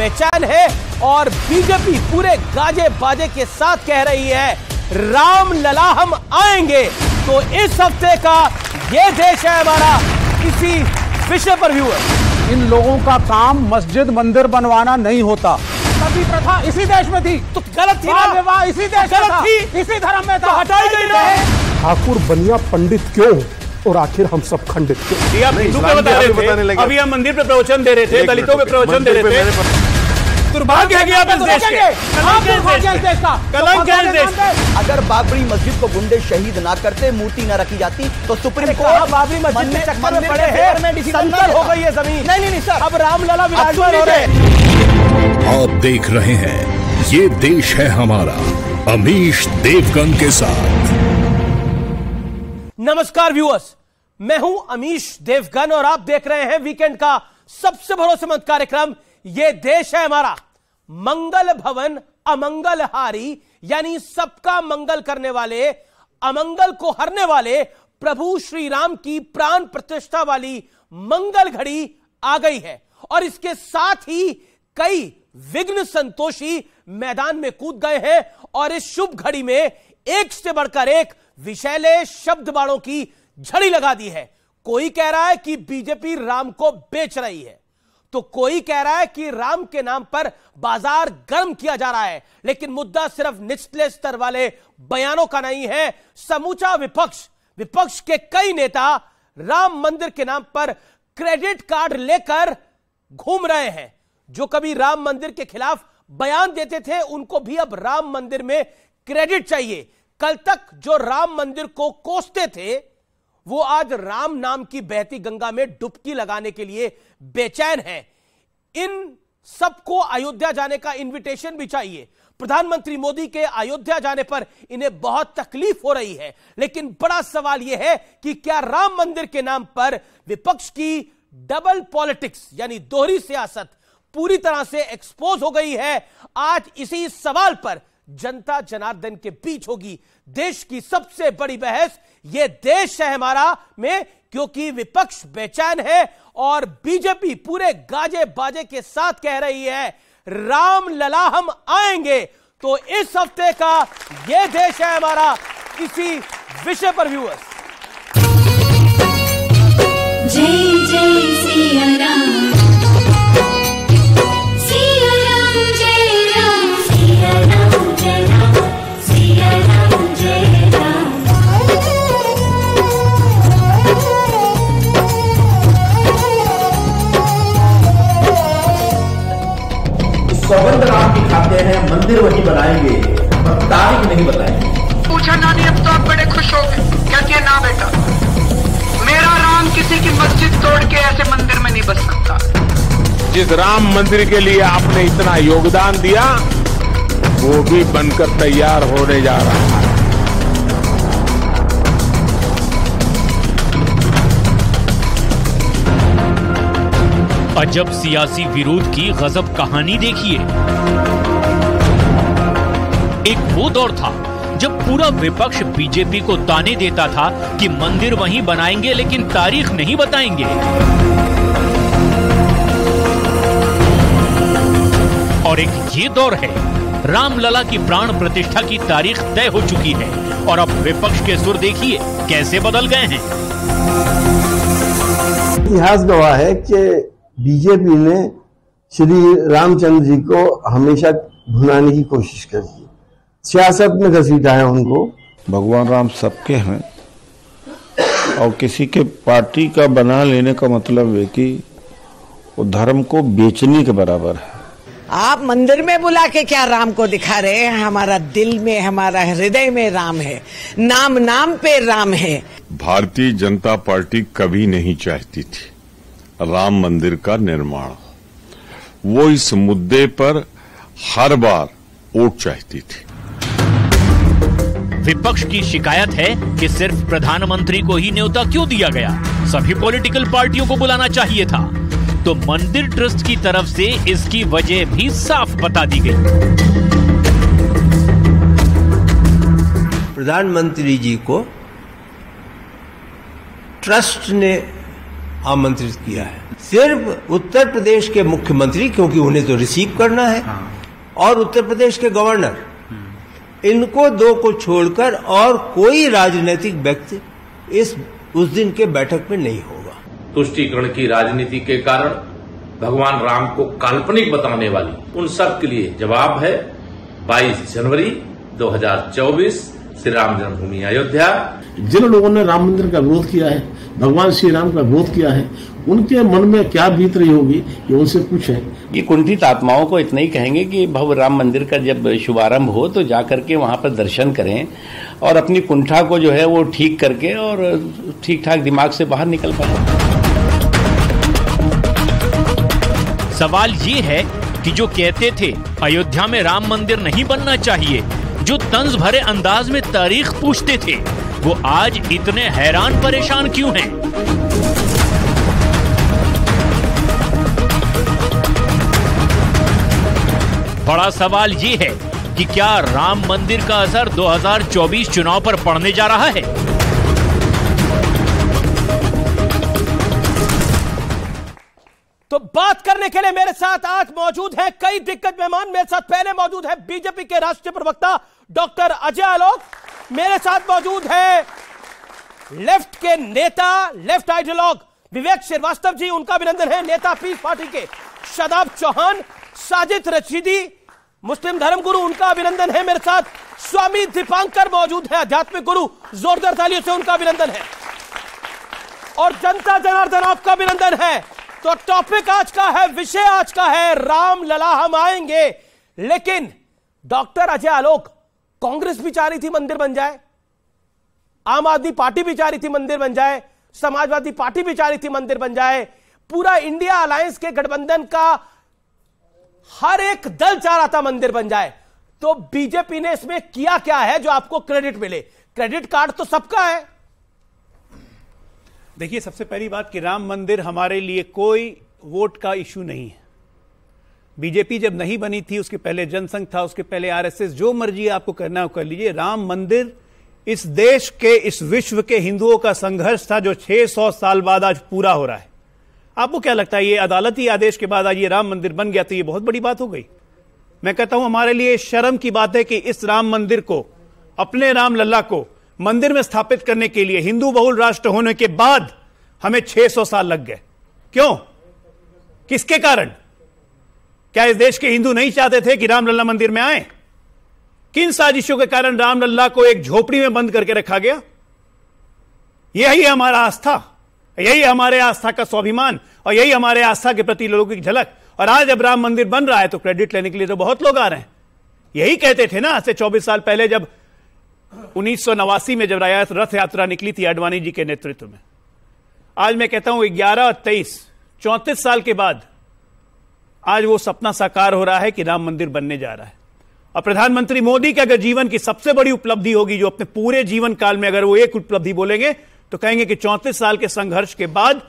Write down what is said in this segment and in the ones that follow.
बेचैन है और बीजेपी पूरे गाजे बाजे के साथ कह रही है राम लला हम आएंगे। तो इस हफ्ते का ये देश है हमारा, इसी विषय पर व्यूअर। इन लोगों का काम मस्जिद मंदिर बनवाना नहीं होता। कभी प्रथा इसी देश में थी तो गलत थी ना, विवाह इसी देश में था, इसी धर्म में था, हटाई गई ना। ठाकुर बनिया पंडित क्यों और आखिर हम सब खंडित क्यों? आप हिंदू पे बता रहे थे, अभी हम मंदिर पे प्रवचन दे रहे थे, दलितों पे प्रवचन दे रहे थे। दुर्भाग्य है कि आप इस देश के कलंक है इस देश का। अगर बाबरी मस्जिद को गुंडे शहीद ना करते, मूर्ति ना रखी जाती तो सुप्रीम कोर्ट बाबरी मस्जिद के चक्कर में पड़े हैं, संकट हो गई है जमीन। नहीं सर, अब रामलला विराजमान हो रहे। आप देख रहे हैं ये देश है हमारा, अमीश देवगन के साथ। नमस्कार व्यूअर्स, मैं हूं अमीश देवगन और आप देख रहे हैं वीकेंड का सबसे भरोसेमंद कार्यक्रम ये देश है हमारा। मंगल भवन अमंगल हारी, यानी सबका मंगल करने वाले, अमंगल को हरने वाले प्रभु श्री राम की प्राण प्रतिष्ठा वाली मंगल घड़ी आ गई है और इसके साथ ही कई विघ्न संतोषी मैदान में कूद गए हैं और इस शुभ घड़ी में एक से बढ़कर एक विषैले शब्द बाणों की झड़ी लगा दी है। कोई कह रहा है कि बीजेपी राम को बेच रही है, तो कोई कह रहा है कि राम के नाम पर बाजार गर्म किया जा रहा है। लेकिन मुद्दा सिर्फ निचले स्तर वाले बयानों का नहीं है। समूचा विपक्ष के कई नेता राम मंदिर के नाम पर क्रेडिट कार्ड लेकर घूम रहे हैं। जो कभी राम मंदिर के खिलाफ बयान देते थे, उनको भी अब राम मंदिर में क्रेडिट चाहिए। कल तक जो राम मंदिर को कोसते थे, वो आज राम नाम की बहती गंगा में डुबकी लगाने के लिए बेचैन है। इन सबको अयोध्या जाने का इनविटेशन भी चाहिए। प्रधानमंत्री मोदी के अयोध्या जाने पर इन्हें बहुत तकलीफ हो रही है। लेकिन बड़ा सवाल यह है कि क्या राम मंदिर के नाम पर विपक्ष की डबल पॉलिटिक्स यानी दोहरी सियासत पूरी तरह से एक्सपोज हो गई है? आज इसी सवाल पर जनता जनार्दन के बीच होगी देश की सबसे बड़ी बहस, यह देश है हमारा में, क्योंकि विपक्ष बेचैन है और बीजेपी पूरे गाजे बाजे के साथ कह रही है राम लला हम आएंगे। तो इस हफ्ते का यह देश है हमारा, इसी विषय पर व्यूअर्स। जय जय सिया राम, सिया राम जय राम, सिया राम जय राम, सिया राम जय राम। सौगंध राम की खाते हैं, मंदिर वही बनाएंगे और तारीख नहीं बताएंगे। पूछा नानी, अब तो आप बड़े खुश हो गए। कहती है ना बेटा, मेरा राम किसी की मस्जिद तोड़ के ऐसे मंदिर में नहीं बस सकता। जिस राम मंदिर के लिए आपने इतना योगदान दिया, वो भी बनकर तैयार होने जा रहा है। अजब सियासी विरोध की गजब कहानी देखिए। एक वो दौर था जब पूरा विपक्ष बीजेपी को ताने देता था कि मंदिर वहीं बनाएंगे लेकिन तारीख नहीं बताएंगे। और एक ये दौर है, रामलला की प्राण प्रतिष्ठा की तारीख तय हो चुकी है और अब विपक्ष के सुर देखिए कैसे बदल गए हैं। इतिहास गवाह है कि बीजेपी ने श्री रामचंद्र जी को हमेशा भुनाने की कोशिश करी है, सियासत में घसीटा है उनको। भगवान राम सबके हैं और किसी के पार्टी का बना लेने का मतलब है कि वो धर्म को बेचने के बराबर है। आप मंदिर में बुला के क्या राम को दिखा रहे हैं? हमारा दिल में, हमारा हृदय में राम है, नाम नाम पे राम है। भारतीय जनता पार्टी कभी नहीं चाहती थी राम मंदिर का निर्माण। वो इस मुद्दे पर हर बार वोट चाहती थी। विपक्ष की शिकायत है कि सिर्फ प्रधानमंत्री को ही न्योता क्यों दिया गया, सभी पॉलिटिकल पार्टियों को बुलाना चाहिए था। तो मंदिर ट्रस्ट की तरफ से इसकी वजह भी साफ बता दी गई। प्रधानमंत्री जी को ट्रस्ट ने आमंत्रित किया है। सिर्फ उत्तर प्रदेश के मुख्यमंत्री, क्योंकि उन्हें तो रिसीव करना है, और उत्तर प्रदेश के गवर्नर, इनको दो को छोड़कर और कोई राजनीतिक व्यक्ति उस दिन के बैठक में नहीं होगा। तुष्टीकरण की राजनीति के कारण भगवान राम को काल्पनिक बताने वाली उन सब के लिए जवाब है 22 जनवरी 2024 श्री राम जन्मभूमि अयोध्या। जिन लोगों ने राम मंदिर का विरोध किया है, भगवान श्री राम का विरोध किया है, उनके मन में क्या बीत रही होगी ये उनसे पूछें। ये कुंठित आत्माओं को इतना ही कहेंगे कि भव्य राम मंदिर का जब शुभारंभ हो तो जाकर के वहां पर दर्शन करें और अपनी कुंठा को जो है वो ठीक करके और ठीक ठाक दिमाग से बाहर निकल पाए। सवाल ये है कि जो कहते थे अयोध्या में राम मंदिर नहीं बनना चाहिए, जो तंज भरे अंदाज में तारीख पूछते थे, वो आज इतने हैरान परेशान क्यों हैं? बड़ा सवाल ये है कि क्या राम मंदिर का असर 2024 चुनाव पर पड़ने जा रहा है? तो बात करने के लिए मेरे साथ आज मौजूद हैं कई दिग्गज मेहमान। मेरे साथ पहले मौजूद है बीजेपी के राष्ट्रीय प्रवक्ता डॉक्टर अजय आलोक, मेरे साथ मौजूद है लेफ्ट के नेता, लेफ्ट आइडियोलॉग विवेक श्रीवास्तव जी, उनका अभिनंदन है। नेता पीस पार्टी के शादाब चौहान, साजिद रशीदी, मुस्लिम धर्मगुरु, उनका अभिनंदन है। मेरे साथ स्वामी दीपांकर मौजूद है, आध्यात्मिक गुरु, जोरदार तालियों से उनका अभिनंदन है। और जनता जनार्दन आपका अभिनंदन है। तो टॉपिक आज का है, विषय आज का है राम लला हम आएंगे। लेकिन डॉक्टर अजय आलोक, कांग्रेस भी चाह रही थी मंदिर बन जाए, आम आदमी पार्टी भी चाह रही थी मंदिर बन जाए, समाजवादी पार्टी भी चाह रही थी मंदिर बन जाए, पूरा इंडिया अलायंस के गठबंधन का हर एक दल चाह रहा था मंदिर बन जाए। तो बीजेपी ने इसमें किया क्या है जो आपको क्रेडिट मिले? क्रेडिट कार्ड तो सबका है। देखिए, सबसे पहली बात कि राम मंदिर हमारे लिए कोई वोट का इशू नहीं है। बीजेपी जब नहीं बनी थी, उसके पहले जनसंघ था, उसके पहले आरएसएस, जो मर्जी आपको करना हो कर लीजिए। राम मंदिर इस देश के, इस विश्व के हिंदुओं का संघर्ष था जो 600 साल बाद आज पूरा हो रहा है। आपको क्या लगता है ये अदालती आदेश के बाद आज ये राम मंदिर बन गया तो ये बहुत बड़ी बात हो गई? मैं कहता हूं हमारे लिए शर्म की बात है कि इस राम मंदिर को, अपने राम लल्ला को मंदिर में स्थापित करने के लिए हिंदू बहुल राष्ट्र होने के बाद हमें 600 साल लग गए। क्यों? किसके कारण? क्या इस देश के हिंदू नहीं चाहते थे कि राम लल्ला मंदिर में आए? किन साजिशों के कारण राम लल्ला को एक झोपड़ी में बंद करके रखा गया? यही हमारा आस्था, यही हमारे आस्था का स्वाभिमान और यही हमारे आस्था के प्रति लोगों की झलक। और आज जब राम मंदिर बन रहा है तो क्रेडिट लेने के लिए तो बहुत लोग आ रहे हैं। यही कहते थे ना आज से 24 साल पहले, जब 1989 में जब रथ यात्रा निकली थी आडवाणी जी के नेतृत्व में। आज मैं कहता हूं 11 और 23, 34 साल के बाद आज वो सपना साकार हो रहा है कि राम मंदिर बनने जा रहा है। और प्रधानमंत्री मोदी के अगर जीवन की सबसे बड़ी उपलब्धि होगी, जो अपने पूरे जीवन काल में अगर वो एक उपलब्धि बोलेंगे तो कहेंगे कि 34 साल के संघर्ष के बाद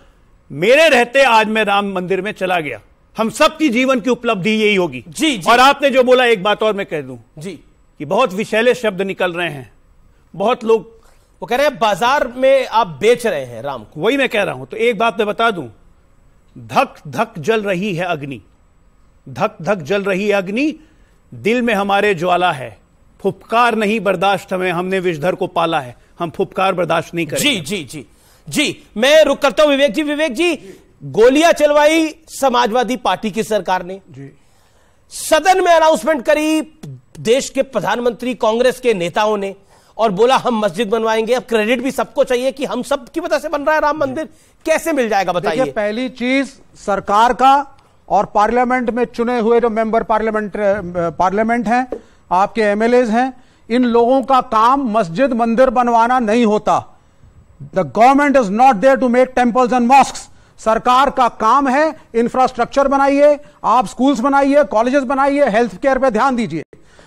मेरे रहते आज मैं राम मंदिर में चला गया। हम सबकी जीवन की उपलब्धि यही होगी। जी। और आपने जो बोला, एक बात और मैं कह दूं जी, कि बहुत विषैले शब्द निकल रहे हैं। बहुत लोग वो कह रहे हैं बाजार में आप बेच रहे हैं राम को। वही मैं कह रहा हूं। तो एक बात मैं बता दूं, धक धक जल रही है अग्नि, धक धक जल रही है अग्नि, दिल में हमारे ज्वाला है। फुफकार नहीं बर्दाश्त हमें, हमने विषधर को पाला है, हम फुफकार बर्दाश्त नहीं करेंगे। जी जी जी जी, मैं रुक करता हूं विवेक जी। विवेक जी, गोलियां चलवाई समाजवादी पार्टी की सरकार ने जी, सदन में अनाउंसमेंट करी देश के प्रधानमंत्री कांग्रेस के नेताओं ने और बोला हम मस्जिद बनवाएंगे। अब क्रेडिट भी सबको चाहिए कि हम सब की वजह से बन रहा है राम मंदिर, कैसे मिल जाएगा बताइए? पहली चीज सरकार का और पार्लियामेंट में चुने हुए जो मेंबर पार्लियामेंट हैं, आपके एमएलएज हैं, इन लोगों का काम मस्जिद मंदिर बनवाना नहीं होता। The government is not there to make temples and mosques. सरकार का काम है इंफ्रास्ट्रक्चर बनाइए, आप स्कूल्स बनाइए, कॉलेजेस बनाइए, हेल्थ केयर पे ध्यान दीजिए।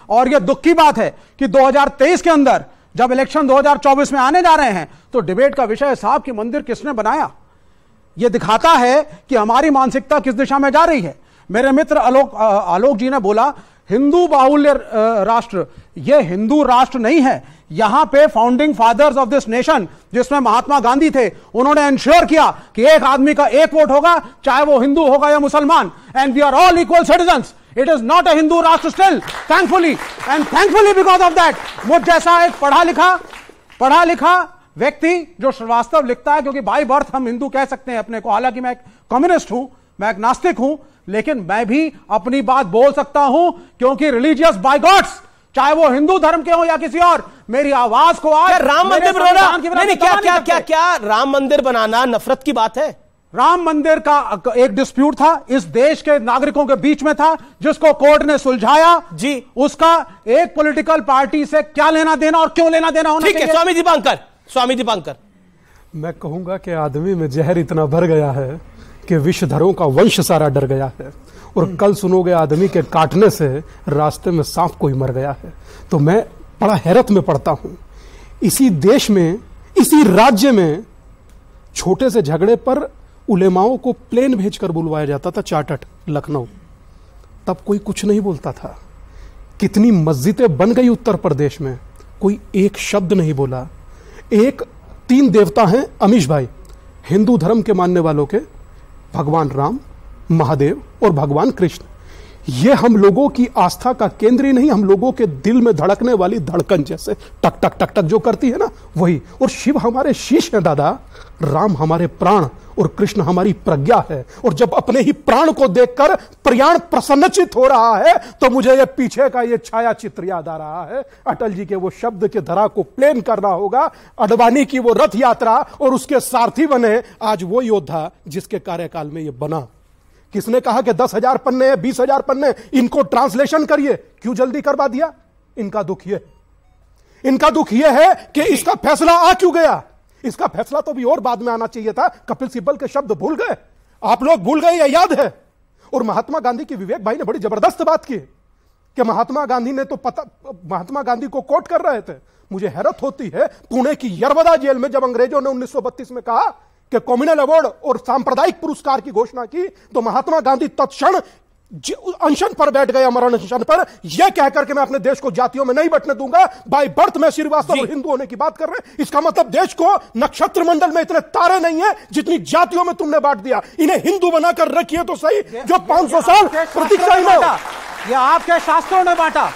और यह दुख की बात है कि 2023 के अंदर जब इलेक्शन 2024 में आने जा रहे हैं तो डिबेट का विषय है साहब कि मंदिर किसने बनाया। यह दिखाता है कि हमारी मानसिकता किस दिशा में जा रही है। मेरे मित्र आलोक जी ने बोला हिंदू बाहुल्य राष्ट्र, यह हिंदू राष्ट्र नहीं है। यहां पे founding fathers of this nation, जिसमें महात्मा गांधी थे, उन्होंने इंश्योर किया कि एक आदमी का एक वोट होगा, चाहे वो हिंदू होगा या मुसलमान, and we are all equal citizens. It is not a Hindu rashtra still, thankfully, and thankfully because of that मुझ जैसा एक पढ़ा लिखा व्यक्ति जो श्रीवास्तव लिखता है, क्योंकि बाई बर्थ हम हिंदू कह सकते हैं अपने को, हालांकि मैं एक कम्युनिस्ट हूं, मैं एक नास्तिक हूं, लेकिन मैं भी अपनी बात बोल सकता हूं, क्योंकि रिलीजियस बाय गॉड्स, चाहे वो हिंदू धर्म के हो या किसी और, मेरी आवाज को आज राम मंदिर बनाना, क्या राम मंदिर बनाना नफरत की बात है? राम मंदिर का एक डिस्प्यूट था, इस देश के नागरिकों के बीच में था, जिसको कोर्ट ने सुलझाया जी। उसका एक पॉलिटिकल पार्टी से क्या लेना देना और क्यों लेना देना होना ठीक है। स्वामी दीपांकर, मैं कहूंगा कि आदमी में जहर इतना भर गया है कि विषधरों का वंश सारा डर गया है, और कल सुनोगे आदमी के काटने से रास्ते में सांप कोई मर गया है। तो मैं बड़ा हैरत में पड़ता हूं, इसी देश में, इसी राज्य में छोटे से झगड़े पर उलेमाओं को प्लेन भेजकर बुलवाया जाता था, चार्टर्ड लखनऊ, तब कोई कुछ नहीं बोलता था। कितनी मस्जिदें बन गई उत्तर प्रदेश में, कोई एक शब्द नहीं बोला। एक 3 देवता हैं अमीश भाई, हिंदू धर्म के मानने वालों के, भगवान राम, महादेव और भगवान कृष्ण। ये हम लोगों की आस्था का केंद्र ही नहीं, हम लोगों के दिल में धड़कने वाली धड़कन जैसे टक टक टक टक जो करती है ना, वही। और शिव हमारे शीश है दादा, राम हमारे प्राण और कृष्ण हमारी प्रज्ञा है। और जब अपने ही प्राण को देखकर प्राण प्रसन्नचित हो रहा है, तो मुझे ये पीछे का ये छाया चित्र याद आ रहा है। अटल जी के वो शब्द के धरा को प्लेन करना होगा, अडवाणी की वो रथ यात्रा, और उसके सारथी बने आज वो योद्धा जिसके कार्यकाल में ये बना। किसने कहा कि 10,000 पन्ने हैं, 20,000 पन्ने, इनको ट्रांसलेशन करिए, क्यों जल्दी करवा दिया? इनका दुख यह है कि इसका फैसला आ क्यों गया। इसका फैसला तो भी और बाद में आना चाहिए था। कपिल सिब्बल के शब्द भूल गए, आप लोग भूल गए, यह याद है। और महात्मा गांधी की, विवेक भाई ने बड़ी जबरदस्त बात की कि महात्मा गांधी ने तो महात्मा गांधी को कोट कर रहे थे। मुझे हैरत होती है, पुणे की यरवदा जेल में जब अंग्रेजों ने 1932 में कहा कि कम्युनल अवार्ड और सांप्रदायिक पुरस्कार की घोषणा की, तो महात्मा गांधी तत्क्षण अनशन पर बैठ गया, मरण अनशन पर, यह कहकर के मैं अपने देश को जातियों में नहीं बंटने दूंगा। बाय बर्थ में श्रीवास्तव और हिंदू होने की बात कर रहे हैं। इसका मतलब देश को नक्षत्र मंडल में इतने तारे नहीं है जितनी जातियों में तुमने बांट दिया। इन्हें हिंदू बनाकर रखिए तो सही, जो 500 साल प्रतीक्षा ही हो। यह आपके शास्त्रों ने बांटा,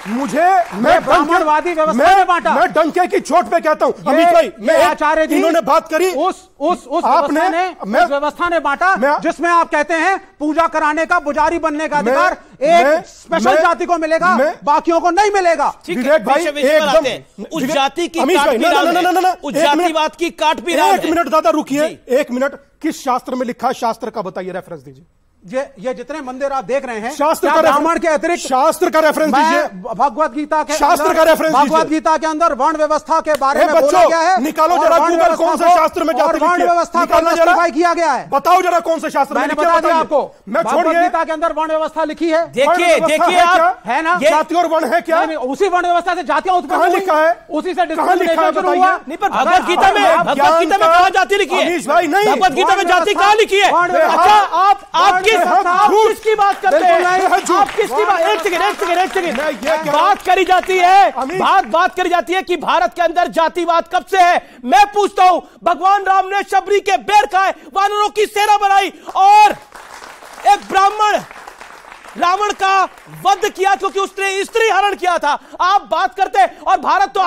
मैं ब्राह्मणवादी व्यवस्था में बांटा। मैं डंके की चोट पे कहता हूं अमित भाई, मैं आचार्य जी, इन्होंने बात करी उस व्यवस्था ने बांटा जिसमें आप कहते हैं पूजा कराने का, पुजारी बनने का अधिकार एक स्पेशल जाति को मिलेगा, बाकियों को नहीं मिलेगा। विवेक भाई एकदम उस जाति की उस जातिवाद की काट भी रहा है। 1 मिनट दादा रुकिए, 1 मिनट। किस शास्त्र में लिखा है? शास्त्र का बताइए, रेफरेंस दीजिए। ये जितने मंदिर आप देख रहे हैं, शास्त्र का ब्राह्मण के अतिरिक्त शास्त्र का रेफरेंस दीजिए। भगवत गीता के शास्त्र का रेफरेंस दीजिए। भगवत गीता के अंदर वर्ण व्यवस्था के बारे में बोला गया है। निकालो जरा गूगल, कौन से शास्त्र में जाति वर्ण व्यवस्था को जस्टिफाई किया गया है। बताओ जरा कौन से शास्त्र में। मैंने बता दिया आपको, भगवत गीता के अंदर वर्ण व्यवस्था लिखी है। देखिए आप, है ना, जाति और वर्ण है क्या? उसी वर्ण व्यवस्था से जातियां उत्पन्न हुई, लिखा है, उसी से डिस्क्रिमिनेशन शुरू हुआ। नहीं, पर भगवत गीता में कहां जाति लिखी है? भगवत गीता में जाति कहां लिखी है? अच्छा, आप किसकी बात करते हैं? आप किसकी बात? एक सेकंड, बात करी जाती है, बात करी जाती है कि भारत के अंदर जातिवाद कब से है। मैं पूछता हूं, भगवान राम ने शबरी के बेर खाए, वानरों की सेना बनाई और एक ब्राह्मण रावण का वध किया क्योंकि उसने स्त्री हरण किया था। आप बात करते हैं, और भारत तो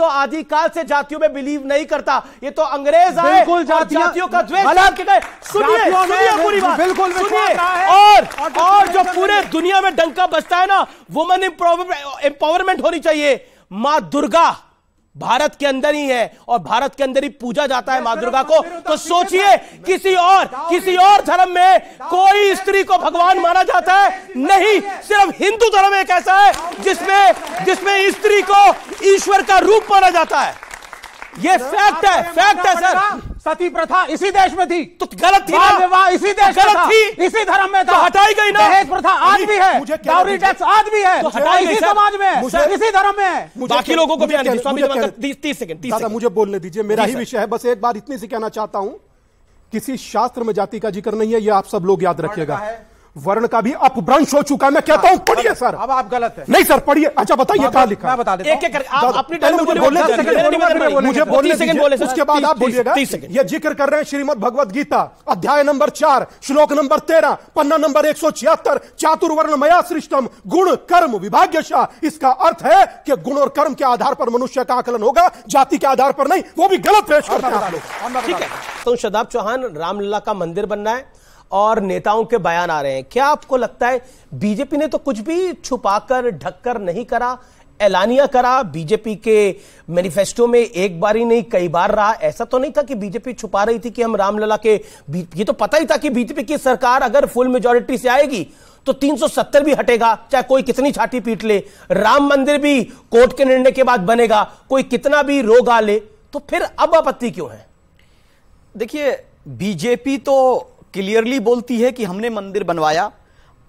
आदिकाल से जातियों में बिलीव नहीं करता। ये तो अंग्रेज आए और जातियों का द्वेष करके गए। सुनिए पूरी बात, सुनिए। और जो पूरे दुनिया में डंका बजता है ना, वुमेन एम्पावरमेंट होनी चाहिए। मां दुर्गा भारत के अंदर ही है और भारत के अंदर ही पूजा जाता है मां दुर्गा को। तो सोचिए, किसी और धर्म में कोई स्त्री को भगवान माना जाता है नहीं। सिर्फ हिंदू धर्म एक ऐसा है जिसमें स्त्री को ईश्वर का रूप माना जाता है। ये फैक्ट है सर। सती प्रथा इसी देश में थी, तो गलत थी ना? विवाह इसी देश में था, इसी धर्म में था, तो हटाई गई ना? दहेज प्रथा आज भी है, डाउरी टैक्स आज भी है, तो हटाई इसी समाज में है, इसी धर्म में है। बाकी लोगों को भी 30 सेकंड दादा मुझे बोलने दीजिए, मेरा ही विषय है। बस एक बात इतनी सी कहना चाहता हूं, किसी शास्त्र में जाति का जिक्र नहीं है, ये आप सब लोग याद रखिएगा। वर्ण का भी अपभ्रंश हो चुका है। मैं कहता हूं पढ़िए सर। अब आप गलत है। नहीं सर पढ़िए। अच्छा बताइए क्या लिखा। मैं बता देता हूं। एक एक आप अपनी मुझे बोलने मुझे बोलने दीजिए, उसके बाद आप बोलिएगा। 30 सेकंड। ये जिक्र कर रहे हैं श्रीमद् भगवद गीता अध्याय नंबर 4 श्लोक नंबर 13 पन्ना नंबर 176 चातुर्वर्णमया सृष्टम गुण कर्म विभाग्यशः। इसका अर्थ है कि गुण और कर्म के आधार पर मनुष्य का आकलन होगा, जाति के आधार पर नहीं। वो भी गलत पेश करते हैं आप लोग। ठीक है, तो शदाब चौहान रामलला का मंदिर बनना है और नेताओं के बयान आ रहे हैं। क्या आपको लगता है बीजेपी ने तो कुछ भी छुपाकर ढककर नहीं करा, ऐलानिया करा? बीजेपी के मैनिफेस्टो में एक बार ही नहीं कई बार रहा। ऐसा तो नहीं था कि बीजेपी छुपा रही थी कि हम रामलला के, ये तो पता ही था कि बीजेपी की सरकार अगर फुल मेजॉरिटी से आएगी तो 370 भी हटेगा, चाहे कोई कितनी छाती पीट ले। राम मंदिर भी कोर्ट के निर्णय के बाद बनेगा, कोई कितना भी रोग आ ले। तो फिर अब आपत्ति क्यों है? देखिए, बीजेपी तो क्लियरली बोलती है कि हमने मंदिर बनवाया,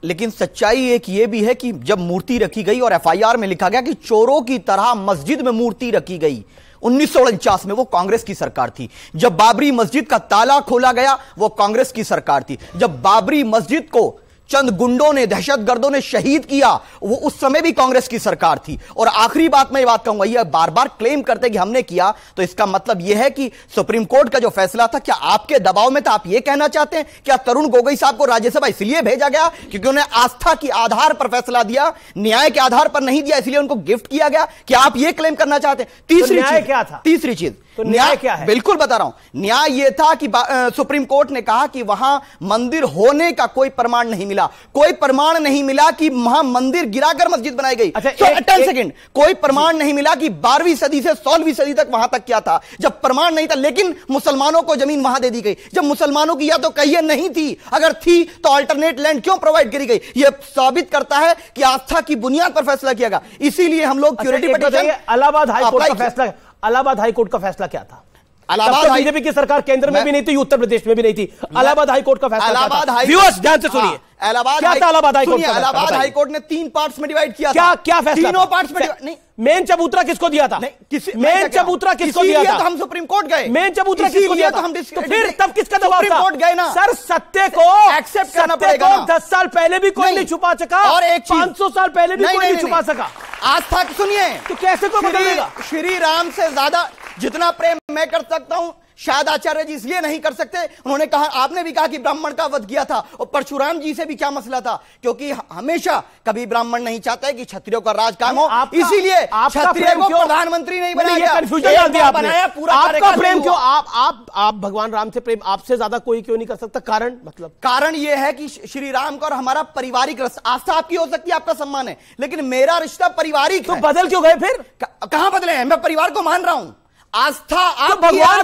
लेकिन सच्चाई एक ये भी है कि जब मूर्ति रखी गई और एफआईआर में लिखा गया कि चोरों की तरह मस्जिद में मूर्ति रखी गई, 1949 में, वो कांग्रेस की सरकार थी। जब बाबरी मस्जिद का ताला खोला गया, वो कांग्रेस की सरकार थी। जब बाबरी मस्जिद को चंद गुंडों ने, दहशतगर्दों ने शहीद किया, वो उस समय भी कांग्रेस की सरकार थी। और आखिरी बात मैं ये बात कहूंगा, ये बार बार क्लेम करते कि हमने किया, तो इसका मतलब यह है कि सुप्रीम कोर्ट का जो फैसला था, क्या आपके दबाव में था? आप ये कहना चाहते हैं क्या तरुण गोगोई साहब को राज्यसभा इसलिए भेजा गया क्योंकि उन्हें आस्था के आधार पर फैसला दिया, न्याय के आधार पर नहीं दिया, इसलिए उनको गिफ्ट किया गया? क्या आप ये क्लेम करना चाहते हैं? तीसरी चीज क्या था? तीसरी चीज तो न्याय क्या है? बिल्कुल बता रहा हूं। न्याय यह था कि सुप्रीम कोर्ट ने कहा कि वहां मंदिर होने का कोई प्रमाण नहीं मिला। कोई प्रमाण नहीं मिला कि वहां मंदिर गिराकर मस्जिद बनाई गई। अच्छा, 10 सेकंड। कोई प्रमाण नहीं मिला कि 12वीं सदी से 16वीं सदी तक वहां तक क्या था, जब प्रमाण नहीं था। लेकिन मुसलमानों को जमीन वहां दे दी गई, जब मुसलमानों की या तो कहिए नहीं थी, अगर थी तो अल्टरनेट लैंड क्यों प्रोवाइड करी गई? यह साबित करता है कि आस्था की बुनियाद पर फैसला किया गया। इसीलिए हम लोग क्यूरेटिव पिटीशन, इलाहाबाद हाईकोर्ट का फैसला, इलाहाबाद हाईकोर्ट का फैसला क्या था? बीजेपी की सरकार केंद्र में भी नहीं थी, उत्तर प्रदेश में भी नहीं थी। इलाहाबाद हाईकोर्ट का फैसला, व्यूअर्स ध्यान से सुनिए, क्या था इलाहाबाद हाईकोर्ट? इलाहाबाद हाईकोर्ट ने 3 पार्ट्स में डिवाइड किया। क्या फैसला? तीनों पार्ट्स में नहीं। मेन चबूतरा किसको दिया था? मेन चबूतरा किसको दिया था? तो हम सुप्रीम कोर्ट गए। मेन चबूतरा किसको दिया था? तो फिर तब किसका दबाव था? सुप्रीम कोर्ट गए ना। सर, सत्य को एक्सेप्ट करना पड़ेगा। 10 साल पहले भी कोई नहीं छुपा सका, और 500 साल पहले भी कोई नहीं छुपा सका। आस्था सुनिए, तो कैसे को बदलेगा? श्री राम से ज्यादा जितना प्रेम मैं कर सकता हूं, शायद आचार्य जी इसलिए नहीं कर सकते। उन्होंने कहा, आपने भी कहा कि ब्राह्मण का वध किया था, और परशुराम जी से भी क्या मसला था? क्योंकि हमेशा कभी ब्राह्मण नहीं चाहता है कि क्षत्रियों का राज कायम हो, इसीलिए क्षत्रिय को प्रधानमंत्री नहीं बनाया गया। कंफ्यूजन डाल दिया आपने। पूरा आपका प्रेम क्यों? आप भगवान राम से प्रेम आपसे ज्यादा कोई क्यों नहीं कर सकता? कारण मतलब कारण यह है कि श्री राम का और हमारा पारिवारिक आस्था आपकी हो सकती है, आपका सम्मान है, लेकिन मेरा रिश्ता पारिवारिक। तो बदल क्यों गए फिर? कहां बदले हैं? मैं परिवार को मान रहा हूं। आस्था तो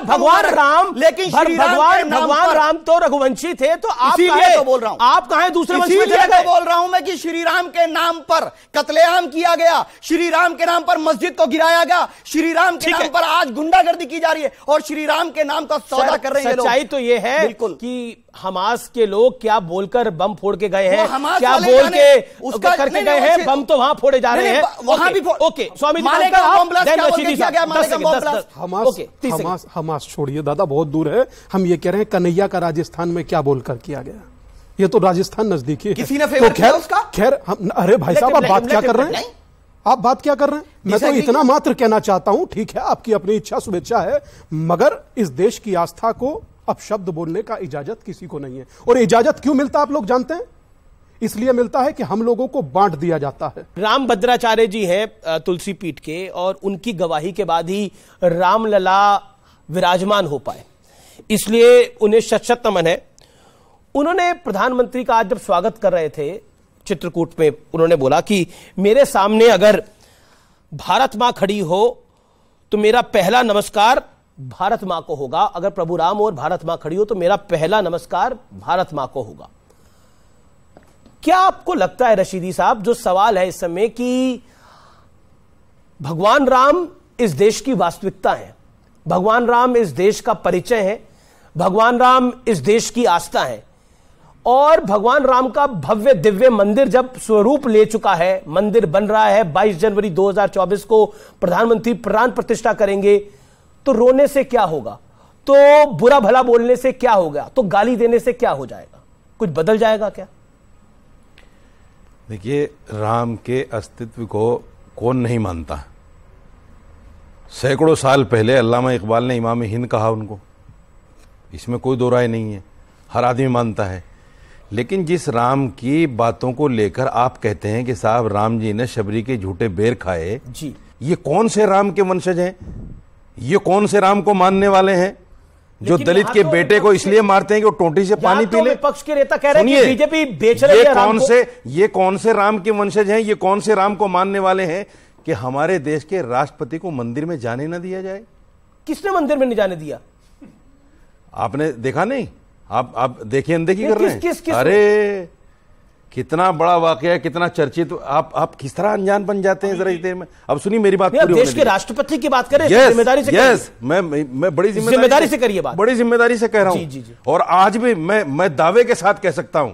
भगवान राम, लेकिन भगवान राम तो रघुवंशी थे, तो आप इसीलिए तो बोल रहा हूं, आप कहां दूसरे वंश में चले गए? तो बोल रहा हूं मैं कि श्री राम के नाम पर कत्लेआम किया गया, श्री राम के नाम पर मस्जिद को गिराया गया, श्री राम के नाम पर आज गुंडागर्दी की जा रही है, और श्री राम के नाम का सौदा कर रहे हैं लोग। सच्चाई तो ये है कि हमास के लोग क्या बोलकर बम फोड़ के गए हैं, क्या बोल के उसका करके गए हैं, बम तो वहां फोड़े जा रहे हैं, वहां भी। ओके, स्वामी हमास छोड़िए दादा, बहुत दूर है। हम ये कह रहे हैं कन्हैया का राजस्थान में क्या बोलकर किया गया, ये तो राजस्थान नजदीकी है। किसी ने फेवर किया उसका? खैर, अरे भाई साहब, आप बात क्या कर रहे हैं? आप बात क्या कर रहे हैं? मैं तो इतना मात्र कहना चाहता हूं, ठीक है आपकी अपनी इच्छा, शुभेच्छा है, मगर इस देश की आस्था को अब शब्द बोलने का इजाजत किसी को नहीं है। और इजाजत क्यों मिलता आप लोग जानते हैं? इसलिए मिलता है कि हम लोगों को बांट दिया जाता है। राम भद्राचार्य जी हैं तुलसी पीठ के, और उनकी गवाही के बाद ही रामलला विराजमान हो पाए, इसलिए उन्हें शत नमन है। उन्होंने प्रधानमंत्री का आज जब स्वागत कर रहे थे चित्रकूट में, उन्होंने बोला कि मेरे सामने अगर भारत मां खड़ी हो तो मेरा पहला नमस्कार भारत मां को होगा, अगर प्रभु राम और भारत मां खड़ी हो तो मेरा पहला नमस्कार भारत मां को होगा। क्या आपको लगता है रशीदी साहब, जो सवाल है इस समय कि भगवान राम इस देश की वास्तविकता है, भगवान राम इस देश का परिचय है, भगवान राम इस देश की आस्था है, और भगवान राम का भव्य दिव्य मंदिर जब स्वरूप ले चुका है, मंदिर बन रहा है, 22 जनवरी 2024 को प्रधानमंत्री प्राण प्रतिष्ठा करेंगे, तो रोने से क्या होगा? तो बुरा भला बोलने से क्या होगा? तो गाली देने से क्या हो जाएगा? कुछ बदल जाएगा क्या? देखिए, राम के अस्तित्व को कौन नहीं मानता। सैकड़ों साल पहले अल्लामा इकबाल ने इमाम हिंद कहा उनको, इसमें कोई दो राय नहीं है, हर आदमी मानता है। लेकिन जिस राम की बातों को लेकर आप कहते हैं कि साहब राम जी ने शबरी के झूठे बेर खाए जी, ये कौन से राम के वंशज हैं? ये कौन से राम को मानने वाले हैं जो दलित के बेटे को इसलिए मारते हैं कि वो टोंटी से पानी पी ले? विपक्ष के नेता कह रहे हैं कि बीजेपी बेच रही है राम को। ये कौन से राम के वंशज हैं? ये कौन से राम को मानने वाले हैं कि हमारे देश के राष्ट्रपति को मंदिर में जाने न दिया जाए? किसने मंदिर में नहीं जाने दिया? आपने देखा नहीं? आप देखिए अनदेखी कर रहे हैं। किस अरे कितना बड़ा वाकया, कितना चर्चित। आप किस तरह अनजान बन जाते हैं जरा इस देर में। अब सुनिए मेरी बात पूरी। देश के राष्ट्रपति की बात करें, जिम्मेदारी से मैं बड़ी जिम्मेदारी से करिए बात, बड़ी जिम्मेदारी से कह रहा हूं। और आज भी मैं दावे के साथ कह सकता हूं,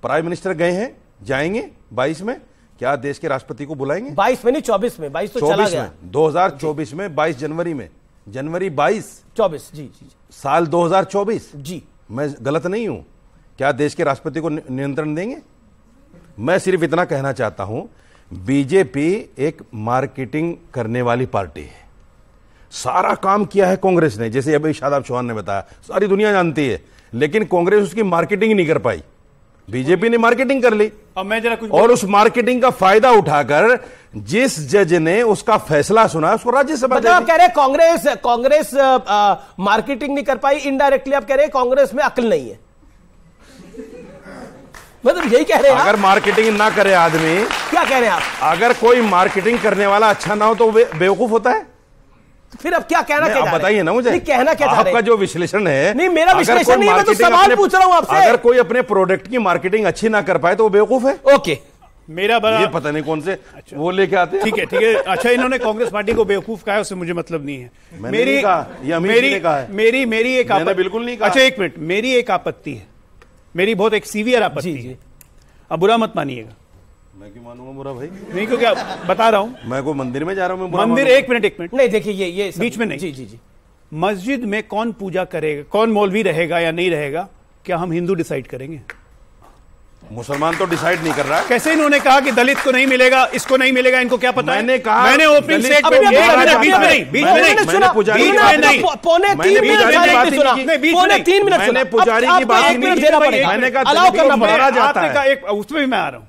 प्राइम मिनिस्टर गए हैं, जाएंगे 22 में। क्या देश के राष्ट्रपति को बुलाएंगे? 22 में नहीं, 24 में। 22 तो चला गया। 2024 में 22 जनवरी में, जनवरी 24 जी साल 2024 जी। मैं गलत नहीं हूं। क्या देश के राष्ट्रपति को नियंत्रण देंगे? मैं सिर्फ इतना कहना चाहता हूं, बीजेपी एक मार्केटिंग करने वाली पार्टी है। सारा काम किया है कांग्रेस ने, जैसे अभी शादाब चौहान ने बताया, सारी दुनिया जानती है। लेकिन कांग्रेस उसकी मार्केटिंग नहीं कर पाई, बीजेपी ने मार्केटिंग कर ली। अब मैं जरा कुछ और उस मार्केटिंग का फायदा उठाकर जिस जज ने उसका फैसला सुना उसको राज्यसभा मतलब आप कह रहे हैं कांग्रेस मार्केटिंग नहीं कर पाई। इनडायरेक्टली आप कह रहे हैं कांग्रेस में अक्ल नहीं है, मतलब यही कह रहे हैं। अगर मार्केटिंग ना करे आदमी, क्या कह रहे हैं आप? अगर कोई मार्केटिंग करने वाला अच्छा ना हो तो बेवकूफ होता है। तो फिर अब क्या कहना क्या? आप बताइए ना मुझे। नहीं, कहना क्या? आपका जो विश्लेषण है। नहीं, मेरा विश्लेषण नहीं है, मैं तो सवाल पूछ रहा हूं आपसे। अगर कोई अपने प्रोडक्ट की मार्केटिंग अच्छी ना कर पाए तो वो बेवकूफ है। ओके, मेरा बड़ा ये पता नहीं कौन से वो लेके आते हैं। ठीक है। अच्छा, इन्होंने कांग्रेस पार्टी को बेवकूफ कहा है, उससे मुझे मतलब नहीं है। मेरी एक बिल्कुल नहीं कहा। अच्छा एक मिनट, मेरी एक आपत्ति है, मेरी बहुत एक सीवियर आपत्ति है। अब बुरा मत मानिएगा। मैं क्यों मानूंगा बुरा भाई? नहीं, क्योंकि बता रहा हूं, मैं को मंदिर में जा रहा हूं, मंदिर। एक मिनट नहीं, देखिए ये बीच में नहीं। जी। मस्जिद में कौन पूजा करेगा, कौन मौलवी रहेगा या नहीं रहेगा, क्या हम हिंदू डिसाइड करेंगे? मुसलमान तो डिसाइड नहीं कर रहा। कैसे इन्होंने कहा कि दलित को नहीं मिलेगा, इसको नहीं मिलेगा, इनको क्या पता? मैंने कहा, मैंने ओपनिंग स्टेटमेंट पौने 3 मिनट मैंने पुजारी की बात ही नहीं की। मैंने कहा मारा जाता है, उसमें भी मैं आ रहा हूं।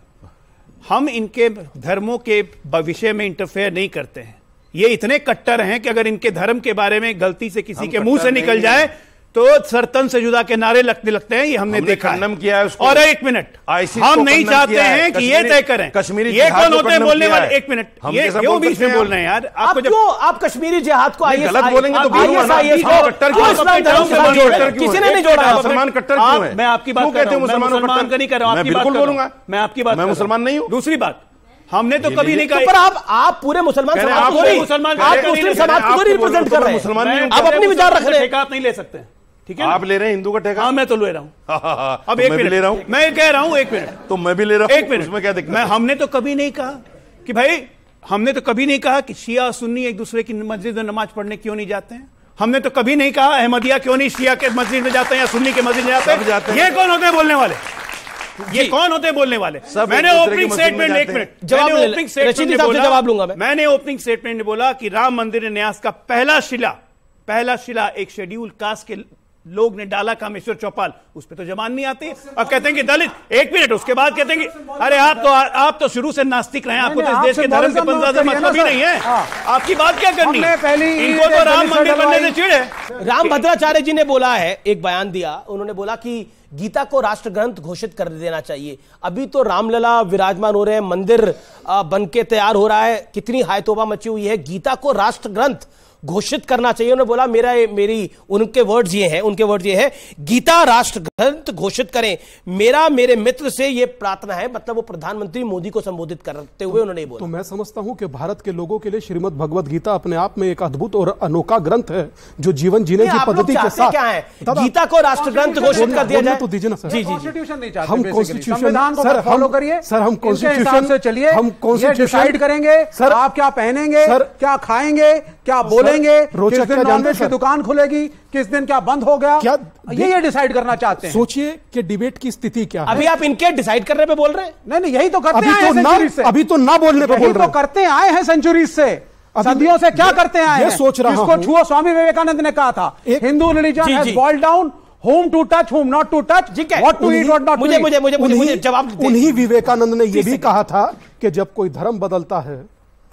हम इनके धर्मों के विषय में इंटरफेयर नहीं करते हैं। ये इतने कट्टर हैं कि अगर इनके धर्म के बारे में गलती से किसी के मुंह से निकल जाए तो सरतन से जुदा के नारे लगते हैं। ये हमने देखा है। किया है उसको। और एक मिनट, हम नहीं चाहते हैं कि ये तय करें कश्मीरी ये कौन होते हैं बोलने वाले। एक मिनट, ये क्यों बीच में बोल रहे हैं यार? आप कश्मीरी जिहाद को गलत बोलेंगे तो किसी ने नहीं जोड़ा। मुसलमान कट्टर क्यों है? मैं आपकी बात कर रहा हूं, मुसलमान का नहीं कर रहा हूं। मैं बिल्कुल बोलूंगा, मैं आपकी बात, मैं मुसलमान नहीं हूं। दूसरी बात, हमने तो कभी नहीं कहा। पर आप पूरे मुसलमान समाज को नहीं, आप मुस्लिम समाज को रिप्रेजेंट कर रहे हैं। मुसलमान आप अपनी विचार रख रहे हैं, ठेका नहीं ले सकते। ठीक है, आप ले रहे हैं हिंदू का ठेका? हाँ, मैं तो ले रहा हूं। अब एक मिनट ले रहा हूं, मैं कह रहा हूं, एक मिनट, तो मैं भी ले रहा हूं। एक मिनट, उसमें क्या दिक्कत? हमने तो कभी नहीं कहा कि भाई, हमने तो कभी नहीं कहा कि शिया सुन्नी एक दूसरे की मस्जिद में नमाज पढ़ने क्यों नहीं जाते हैं। हमने तो कभी नहीं कहा अहमदिया क्यों नहीं शिया के मस्जिद में जाते हैं या सुन्नी के मस्जिद में जाते हैं। ये कौन होते हैं बोलने वाले? ये कौन होते हैं बोलने वाले? मैंने ओपनिंग स्टेटमेंट, एक मिनट, जवाब लूंगा। मैंने ओपनिंग स्टेटमेंट में बोला कि राम मंदिर न्यास का पहला शिला एक शेड्यूल कास्ट के लोग ने डाला, कामेश्वर चौपाल। उस पर तो जबान नहीं आती। अब कहते हैं कि दलित। एक मिनट, उसके बाद कहते हैं कि अरे आप तो शुरू से नास्तिक रहे हैं, आपको तो इस देश के धर्म के पंजा से मतलब ही नहीं है। आपकी बात क्या करनी है? इनको तो राम मंदिर बनने से चिढ़ है। राम भद्राचार्य जी ने बोला है, एक बयान दिया, उन्होंने बोला कि गीता को राष्ट्र ग्रंथ घोषित कर देना चाहिए। अभी तो रामलला विराजमान हो रहे हैं, मंदिर बनके तैयार हो रहा है, कितनी हायतोबा मची हुई है। गीता को राष्ट्र ग्रंथ घोषित करना चाहिए। उन्होंने बोला उनके वर्ड्स ये हैं, गीता राष्ट्र ग्रंथ घोषित करें। मेरे मित्र से ये प्रार्थना है, मतलब वो प्रधानमंत्री मोदी को संबोधित करते हुए उन्होंने बोला। तो मैं समझता हूं कि भारत के लोगों के लिए श्रीमद् भगवत गीता अपने आप में एक अद्भुत और अनोखा ग्रंथ है, जो जीवन जीने की पद्धति के साथ। क्या है गीता को राष्ट्र ग्रंथ घोषित कर दिया जाए? तो दीजिए ना सर। जी, कॉन्स्टिट्यूशन नहीं चाहते, हम कॉन्स्टिट्यूशन सर फॉलो करिए सर, हम कॉन्स्टिट्यूशन से चलिए, हम कॉन्स्टिट्यूशन डिसाइड करेंगे सर। आप क्या पहनेंगे, क्या खाएंगे, क्या बोलेंगे, रोचक किस दिन क्या नॉनवेज जानते की दुकान खुलेगी, किस दिन क्या बंद हो गया, क्या ये डिसाइड करना चाहते हैं। सोचिए कि डिबेट की स्थिति क्या है। अभी आप इनके डिसाइड करने पे बोल रहे हैं? नहीं, यही तो करते अभी आए तो हैं ना, सेंचुरीज से। अभी तो ना बोलने पे बोल रहे तो करते आए हैं सेंचुरीज से, सदियों से क्या करते आए ये हैं। सोच रहा इसको हूं। छुओ, स्वामी विवेकानंद ने कहा था, Hindu religion has boiled down whom to touch, whom not to touch, what to eat, what not to eat। मुझे जवाब दीजिए। उन्हीं विवेकानंद ने यह भी कहा था कि जब कोई धर्म बदलता है,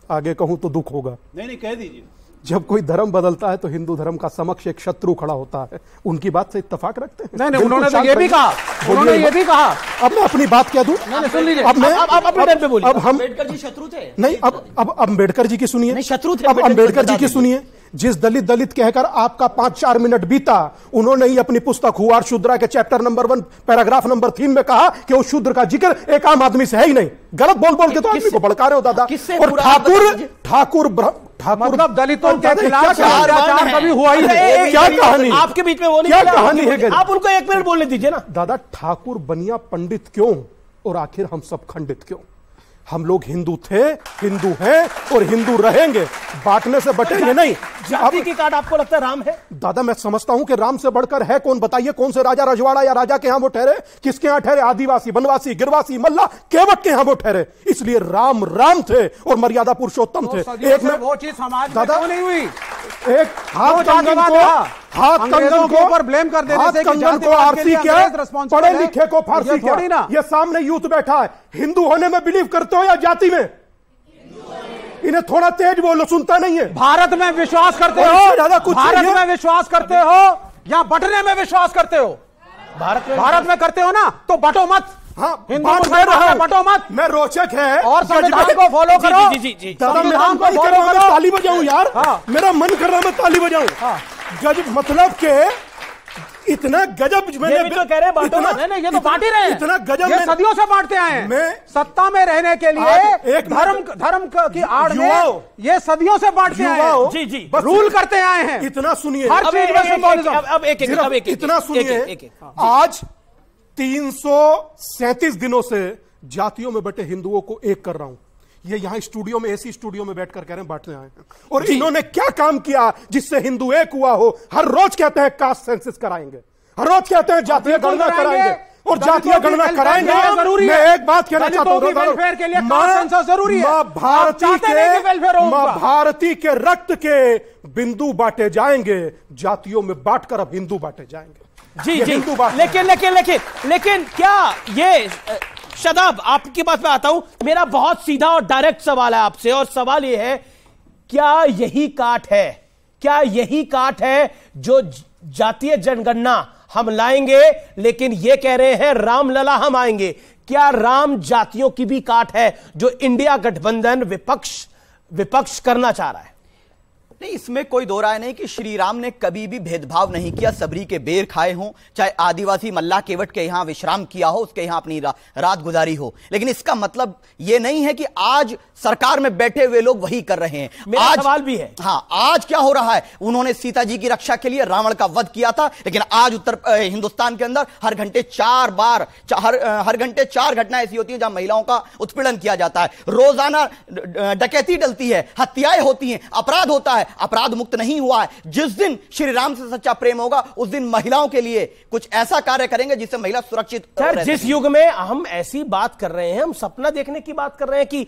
आगे कहूं तो दुख होगा, नहीं कह दीजिए, जब कोई धर्म बदलता है तो हिंदू धर्म का समक्ष एक शत्रु खड़ा होता है। उनकी बात से इत्तेफाक रखते हैं? नहीं, उन्होंने तो ये भी कहा, उन्होंने ये भी कहा। अब मैं अपनी बात कह दूं, सुन लीजिए, अब मैं अपने टाइम पे बोलिए। अब हम अम्बेडकर जी शत्रु थे? नहीं, अब अम्बेडकर जी की सुनिए। नहीं, शत्रु थे अब अम्बेडकर जी की सुनिए। जिस दलित कहकर आपका 5-4 मिनट बीता, उन्होंने ही अपनी पुस्तक हुआर शूद्रा के चैप्टर नंबर 1 पैराग्राफ नंबर 3 में कहा कि उस शूद्र का जिक्र एक आम आदमी से है ही नहीं। गलत बोल के तो आदमी को भड़का रहे हो दादा। और ठाकुर मतलब दलितों के खिलाफ अत्याचार कभी हुआ ही नहीं। क्या कहानी, आपके बीच में वो नहीं, क्या कहानी है? आप उनको 1 मिनट बोलने दीजिए ना। दादा, ठाकुर बनिया पंडित क्यों और आखिर हम सब खंडित क्यों? हम लोग हिंदू थे, हिंदू हैं और हिंदू रहेंगे, बांटने से बटेंगे नहीं। जाति की काट आपको लगता है राम है? दादा, मैं समझता हूं कि राम से बढ़कर है कौन? बताइए, कौन से राजा रजवाड़ा या राजा के यहां वो ठहरे? किसके यहां ठहरे? आदिवासी, बनवासी, गिरवासी, मल्ला, केवट के यहां वो ठहरे। इसलिए राम राम थे और मर्यादा पुरुषोत्तम थे। एक में वो चीज समाज में क्यों नहीं हुई? एक हाथ कंगन को ऊपर ब्लेम कर देने से, कंगन को आरती क्या, पढ़े लिखे को फारसी क्या? ये सामने यूथ बैठा है, हिंदू होने में बिलीव करते हो या जाति में? इन्हें थोड़ा तेज बोलो, सुनता नहीं है। भारत में विश्वास करते हो? ज्यादा कुछ भारत में विश्वास करते हो या बटने में विश्वास करते हो? भारत में करते हो ना, तो बटो मत। हाँ, बटो मत। मैं रोचक है और संविधान को फॉलो करो। संविधान को फॉलो करो। ताली बजाऊं यार, मेरा मन कर रहा है मैं ताली बजाऊं। गजब, मतलब के इतना गजब मैंने तो कह रहे हैं बांटो मत। नहीं, ये तो बांट ही रहे हैं। इतना गजब, ये सदियों से बांटते आए हैं। मैं सत्ता में रहने के लिए एक धर्म की आड़ में ये सदियों से बांटते आए हैं। जी, रूल करते आए हैं। इतना सुनिए, हर चीज में सिंबॉलिज्म। अब एक इतना सुनिए, आज 337 दिनों से जातियों में बटे हिंदुओं को एक कर रहा हूं। ये यहां स्टूडियो में, एसी स्टूडियो में बैठकर कह रहे हैं बांटने आए हैं। और इन्होंने क्या काम किया जिससे हिंदू एक हुआ हो? हर रोज कहते हैं कास्ट सेंसस कराएंगे, हर रोज कहते हैं जातीय गणना कराएंगे और जातीय गणना कराएंगे। मैं एक बात कहना चाहता हूं, वेलफेयर के लिए कास्ट सेंसस जरूरी है। मां भारती के रक्त के बिंदु बांटे जाएंगे, जातियों में बांटकर अब हिंदू बांटे जाएंगे। जी, लेकिन क्या ये शदाब, आपकी बात पे आता हूं। मेरा बहुत सीधा और डायरेक्ट सवाल है आपसे, और सवाल यह है, क्या यही काट है, क्या यही काट है जो जातीय जनगणना हम लाएंगे, लेकिन ये कह रहे हैं रामलला हम आएंगे? क्या राम जातियों की भी काट है जो इंडिया गठबंधन विपक्ष करना चाह रहा है? नहीं, इसमें कोई दो राय नहीं कि श्री राम ने कभी भी भेदभाव नहीं किया। सबरी के बेर खाए हों, चाहे आदिवासी मल्ला केवट के यहां विश्राम किया हो, उसके यहां अपनी रात गुजारी हो। लेकिन इसका मतलब यह नहीं है कि आज सरकार में बैठे हुए लोग वही कर रहे हैं। मेरा आज सवाल भी है, हाँ, आज क्या हो रहा है? उन्होंने सीता जी की रक्षा के लिए रावण का वध किया था, लेकिन आज हिंदुस्तान के अंदर हर घंटे 4 घटनाएं ऐसी होती हैं जहां महिलाओं का उत्पीड़न किया जाता है। रोजाना डकैती डलती है, हत्याएं होती हैं, अपराध होता है। अपराध मुक्त नहीं हुआ है। जिस दिन श्री राम से सच्चा प्रेम होगा, उस दिन महिलाओं के लिए कुछ ऐसा कार्य करेंगे जिससे महिला सुरक्षित रहे। जिस युग में हम ऐसी बात कर रहे हैं, हम सपना देखने की बात कर रहे हैं कि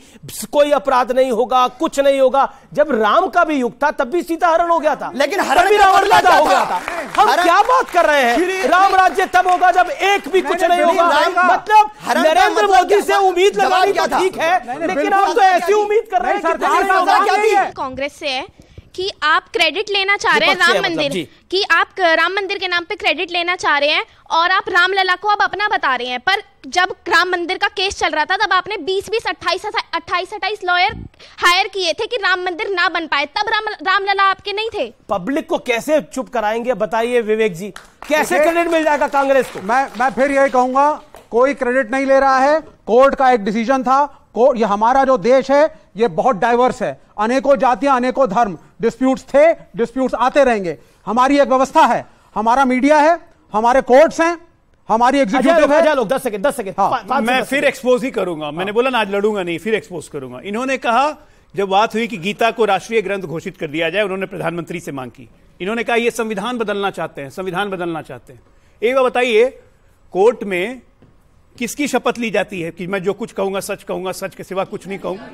कोई अपराध नहीं होगा, कुछ नहीं होगा। जब राम का भी युग था, तब भी सीता हरण हो गया था, लेकिन हरण भी रावण पैदा हो गया था। हम क्या बात कर रहे हैं? राम राज्य तब होगा जब एक भी कुछ नहीं होगा। मतलब नरेंद्र मोदी से उम्मीद लगानी तो ठीक है, लेकिन आप तो ऐसी उम्मीद कर रहे हैं। कांग्रेस से है कि आप क्रेडिट लेना चाह रहे हैं राम मंदिर कि आप राम मंदिर के नाम पे क्रेडिट लेना चाह रहे हैं और आप रामलला को अब अपना बता रहे हैं। पर जब राम मंदिर का केस चल रहा था, तब आपने 28 लॉयर हायर किए थे कि राम मंदिर ना बन पाए, तब रामलला आपके नहीं थे। पब्लिक को कैसे चुप कराएंगे, बताइए विवेक जी, कैसे क्रेडिट मिल जाएगा कांग्रेस को? मैं फिर यही कहूंगा, कोई क्रेडिट नहीं ले रहा है। कोर्ट का एक डिसीजन था। ये हमारा जो देश है ये बहुत डाइवर्स है, अनेकों जातियां, अनेकों धर्म, डिस्प्यूट्स थे, डिस्प्यूट्स आते रहेंगे। हमारी एक व्यवस्था है, हमारा मीडिया है, हमारे कोर्ट्स हैं, हमारी एग्जीक्यूटिव है। 10 सेकंड मैं फिर एक्सपोज ही करूंगा। मैंने बोला ना आज लड़ूंगा नहीं, फिर एक्सपोज करूंगा। इन्होंने कहा जब बात हुई कि गीता को राष्ट्रीय ग्रंथ घोषित कर दिया जाए, उन्होंने प्रधानमंत्री से मांग की। इन्होंने कहा ये संविधान बदलना चाहते हैं, संविधान बदलना चाहते हैं। एक बार बताइए, कोर्ट में किसकी शपथ ली जाती है कि मैं जो कुछ कहूंगा, सच के सिवा कुछ नहीं कहूंगा?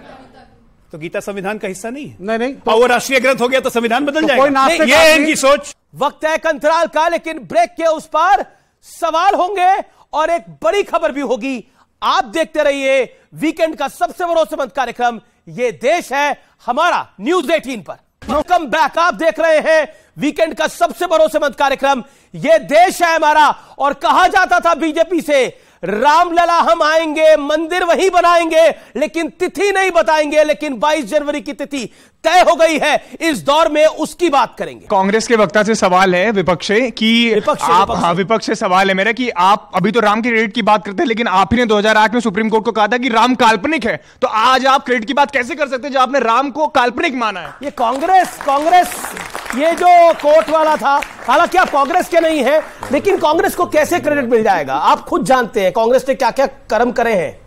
तो गीता संविधान का हिस्सा नहीं है। नहीं तो वो राष्ट्रीय ग्रंथ हो गया तो संविधान बदल जाएगा। ये है इनकी सोच। वक्त है एक अंतराल का, लेकिन ब्रेक के उस पार सवाल होंगे और एक बड़ी खबर भी होगी। आप देखते रहिए वीकेंड का सबसे भरोसेमंद कार्यक्रम ये देश है हमारा, न्यूज 18 पर। Welcome back. आप देख रहे हैं वीकेंड का सबसे भरोसेमंद कार्यक्रम ये देश है हमारा। और कहा जाता था बीजेपी से, रामलला हम आएंगे, मंदिर वहीं बनाएंगे, लेकिन तिथि नहीं बताएंगे। लेकिन 22 जनवरी की तिथि तय हो गई है। इस दौर में उसकी बात करेंगे। कांग्रेस के वक्ता से सवाल है, विपक्ष से, कि विपक्ष से सवाल है मेरा कि आप अभी तो राम के क्रेडिट की बात करते हैं, लेकिन आप ही ने 2008 में सुप्रीम कोर्ट को कहा था कि राम काल्पनिक है। तो आज आप क्रेडिट की बात कैसे कर सकते हैं जब आपने राम को काल्पनिक माना है? ये कांग्रेस ये जो कोर्ट वाला था, हालांकि आप कांग्रेस के नहीं हैं, लेकिन कांग्रेस को कैसे क्रेडिट मिल जाएगा? आप खुद जानते हैं कांग्रेस ने क्या क्या कर्म करे हैं।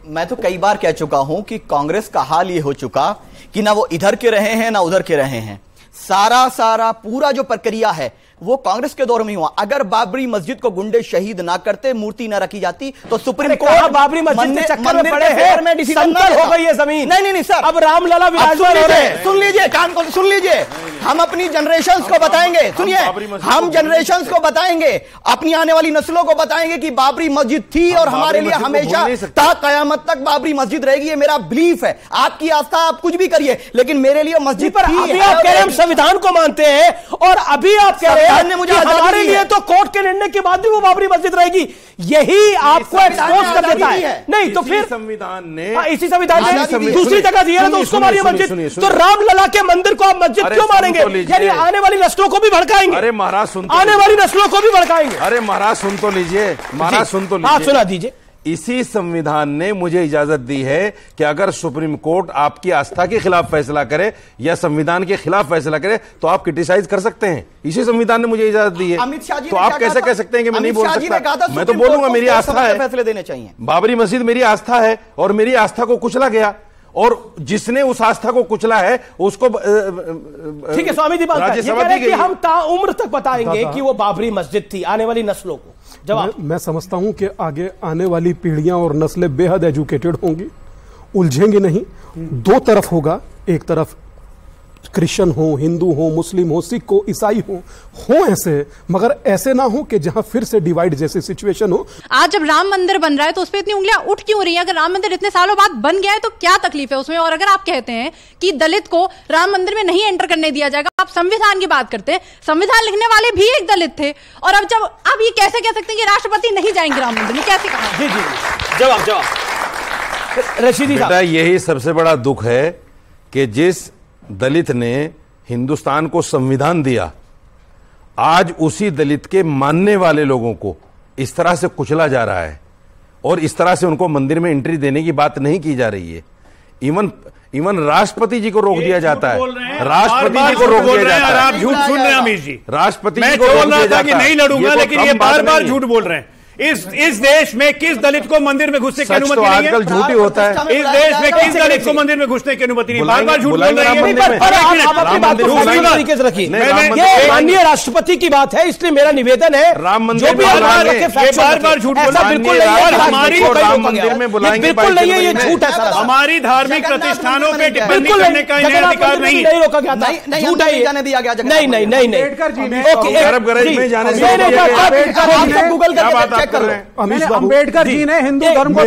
मैं तो कई बार कह चुका हूं कि कांग्रेस का हाल ये हो चुका कि ना वो इधर के रहे हैं ना उधर के रहे हैं। सारा पूरा जो प्रक्रिया है वो कांग्रेस के दौर में हुआ। अगर बाबरी मस्जिद को गुंडे शहीद ना करते, मूर्ति ना रखी जाती, तो सुप्रीम कोर्ट बाबरी मस्जिद के चक्कर में पड़े हैं, समतल हो गई है जमीन। नहीं सर, अब रामलला विराजमान हो रहे हैं। सुन लीजिए, कान को सुन लीजिए। हम अपनी जनरेशंस को बताएंगे, सुनिए, हम जनरेशंस को बताएंगे, अपनी आने वाली नस्लों को बताएंगे कि बाबरी मस्जिद थी और हमारे लिए हमेशा ता कयामत तक बाबरी मस्जिद रहेगी। ये मेरा बिलीफ है। आपकी आस्था आप कुछ भी करिए, लेकिन मेरे लिए मस्जिद पर अभी आप कह रहे हैं हम संविधान को मानते हैं, और अभी आप कह रहे हैं मुझे हमारे लिए तो कोर्ट के निर्णय के बाद भी वो बाबरी मस्जिद रहेगी। यही आपको एक्सपोज कर देता है। नहीं तो फिर संविधान ने इसी संविधान ने दूसरी जगह दिया तो उसको मारिए मस्जिद। तो रामलला के मंदिर को आप मस्जिद क्यों मारेंगे? यानी आने वाली नस्लों को भी भड़काएंगे। अरे महाराज सुन, आने वाली नस्लों को भी भड़काएंगे। अरे महाराज सुन तो लीजिए, महाराज सुन तो लीजिए, सुना दीजिए। इसी संविधान ने मुझे इजाजत दी है कि अगर सुप्रीम कोर्ट आपकी आस्था के खिलाफ फैसला करे या संविधान के खिलाफ फैसला करे तो आप क्रिटिसाइज कर सकते हैं। इसी संविधान ने मुझे इजाजत दी है। तो आप कैसे कह सकते हैं कि मैं नहीं बोल सकता? मैं तो बोलूंगा, मेरी आस्था है, फैसले देने चाहिए। बाबरी मस्जिद मेरी आस्था है और मेरी आस्था को कुचला गया, और जिसने उस आस्था को कुचला है उसको ठीक है स्वामी जी, राज्यसभा दी गई। हम ताउम्र तक बताएंगे कि वो बाबरी मस्जिद थी आने वाली नस्लों को। जवाब मैं समझता हूं कि आगे आने वाली पीढ़ियां और नस्लें बेहद एजुकेटेड होंगी, उलझेंगी नहीं। दो तरफ होगा, एक तरफ क्रिश्चियन हो, हिंदू हो, मुस्लिम हो, सिख हो, ईसाई हो ऐसे, मगर ऐसे ना हो कि जहां फिर से डिवाइड जैसी सिचुएशन हो। आज जब राम मंदिर बन रहा है तो उस पर इतनी उंगलियां उठ क्यों रही हैं? अगर राम मंदिर इतने सालों बाद बन गया है तो क्या तकलीफ है उसमें? और अगर आप कहते हैं कि दलित को राम मंदिर में नहीं एंटर करने दिया जाएगा, आप संविधान की बात करते हैं, संविधान लिखने वाले भी एक दलित थे। और अब जब आप ये कैसे कह सकते हैं कि राष्ट्रपति नहीं जाएंगे राम मंदिर में? कैसे कहा? जी जवाब रशीदी साहब। यही सबसे बड़ा दुख है कि जिस दलित ने हिंदुस्तान को संविधान दिया, आज उसी दलित के मानने वाले लोगों को इस तरह से कुचला जा रहा है और इस तरह से उनको मंदिर में एंट्री देने की बात नहीं की जा रही है। इवन राष्ट्रपति जी को रोक दिया जाता है, राष्ट्रपति जी को रोक दिया जाता है। आप झूठ सुन रहे हैं अमीश जी। राष्ट्रपति मैं बोल रहा था कि नहीं लड़ूंगा, लेकिन ये बार बार झूठ बोल रहे हैं। इस देश में किस दलित को मंदिर में घुसने की अनुमति नहीं है? आजकल झूठ ही होता है। इस देश में किस दलित को मंदिर में घुसने की अनुमति नहीं? बार बार झूठ बोल रही है। माननीय राष्ट्रपति की बात है, इसलिए मेरा निवेदन है राम मंदिर में बार बार झूठ बोलना बिल्कुल नहीं है। हमारी राम मंदिर में बुलाएंगे, बिल्कुल नहीं है, ये झूठ है। हमारी धार्मिक प्रतिष्ठानों पे टिप्पणी करने का इन्हें अधिकार नहीं नहीं रोका गया था, झूठ है, जाने दिया गया। नहीं नहीं नहीं नहीं गूगल करके चेक कर लो। अंबेडकर जी ने हिंदू धर्म को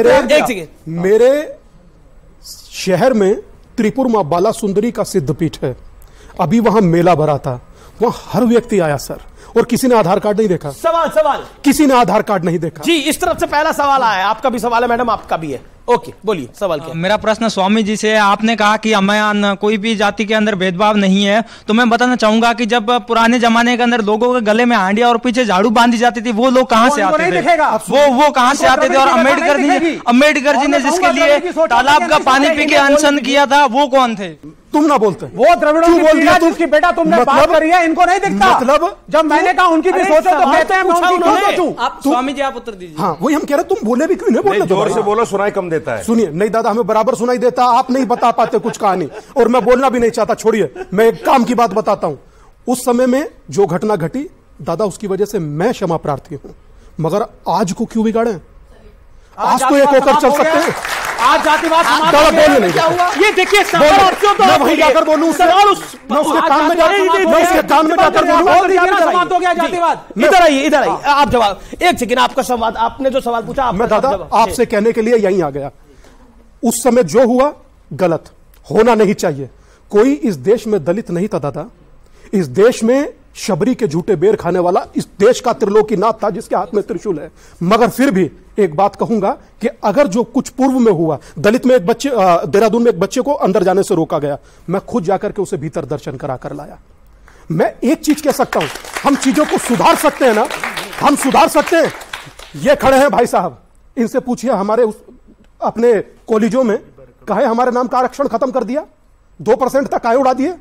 मेरे शहर में त्रिपुर मां बाला सुंदरी का सिद्धपीठ है, अभी वहां मेला भरा था, वहां हर व्यक्ति आया सर, और किसी ने आधार कार्ड नहीं देखा। सवाल किसी ने आधार कार्ड नहीं देखा। जी इस तरफ से पहला सवाल आया है, आपका भी सवाल है मैडम, आपका भी है। ओके बोलिए, सवाल क्या? मेरा प्रश्न स्वामी जी से है। आपने कहा कि हमें कोई भी जाति के अंदर भेदभाव नहीं है, तो मैं बताना चाहूंगा कि जब पुराने जमाने के अंदर लोगों के गले में हांडिया और पीछे झाड़ू बांधी जाती थी, वो लोग कहां से आते थे? वो कहां से आते थे? और अम्बेडकर जी ने जिसके लिए तालाब का पानी पी के अनशन किया था, वो कौन थे? तुम ना बोलते वो द्रविड़ों की पीढ़ी जिसकी बेटा तुमने बात करी है, इनको नहीं दिखता। मतलब जब मैंने कहा उनकी भी सोचो तो कहते हैं मैं उनकी क्यों सोचूं? स्वामी जी आप उत्तर दीजिए। हाँ वही हम कह रहे, तुम बोले भी क्यों नहीं बोलते? जोर से बोलो, सुनाई कम देता है। सुनिए, नहीं दादा हमें बराबर सुनाई देता, आप नहीं बता पाते कुछ कहानी, और मैं बोलना भी नहीं चाहता। छोड़िए, मैं एक काम की बात बताता हूं। उस समय में जो घटना घटी दादा, उसकी वजह से मैं क्षमा प्रार्थी हूं, मगर आज को क्यों बिगाड़े? आज तो एक होकर चल सकते हैं। आज जातिवाद समाप्त हो गया। क्या हुआ? ये देखिए मैं वहीं जाकर बोलूं, सवाल मैं उसके कान में जाकर समाप्त हो गया जातिवाद। इधर आइए, आप जवाब। एक सेकंड, आपका सवाल, आपने जो सवाल पूछा मैं दादा आपसे कहने के लिए यहीं आ गया। उस समय जो हुआ गलत, होना नहीं चाहिए। कोई इस देश में दलित नहीं था दादा, इस देश में शबरी के झूठे बेर खाने वाला इस देश का त्रिलोकीनाथ था जिसके हाथ में त्रिशूल है। मगर फिर भी एक बात कहूंगा कि अगर जो कुछ पूर्व में हुआ, दलित में एक बच्चे, देहरादून में एक बच्चे को अंदर जाने से रोका गया, मैं खुद जाकर के उसे भीतर दर्शन करा कर लाया। मैं एक चीज कह सकता हूं, हम चीजों को सुधार सकते हैं ना, हम सुधार सकते हैं। ये खड़े हैं भाई साहब, इनसे पूछिए हमारे अपने कॉलेजों में काहे हमारे नाम का आरक्षण खत्म कर दिया, 2% तक काहे उड़ा दिए?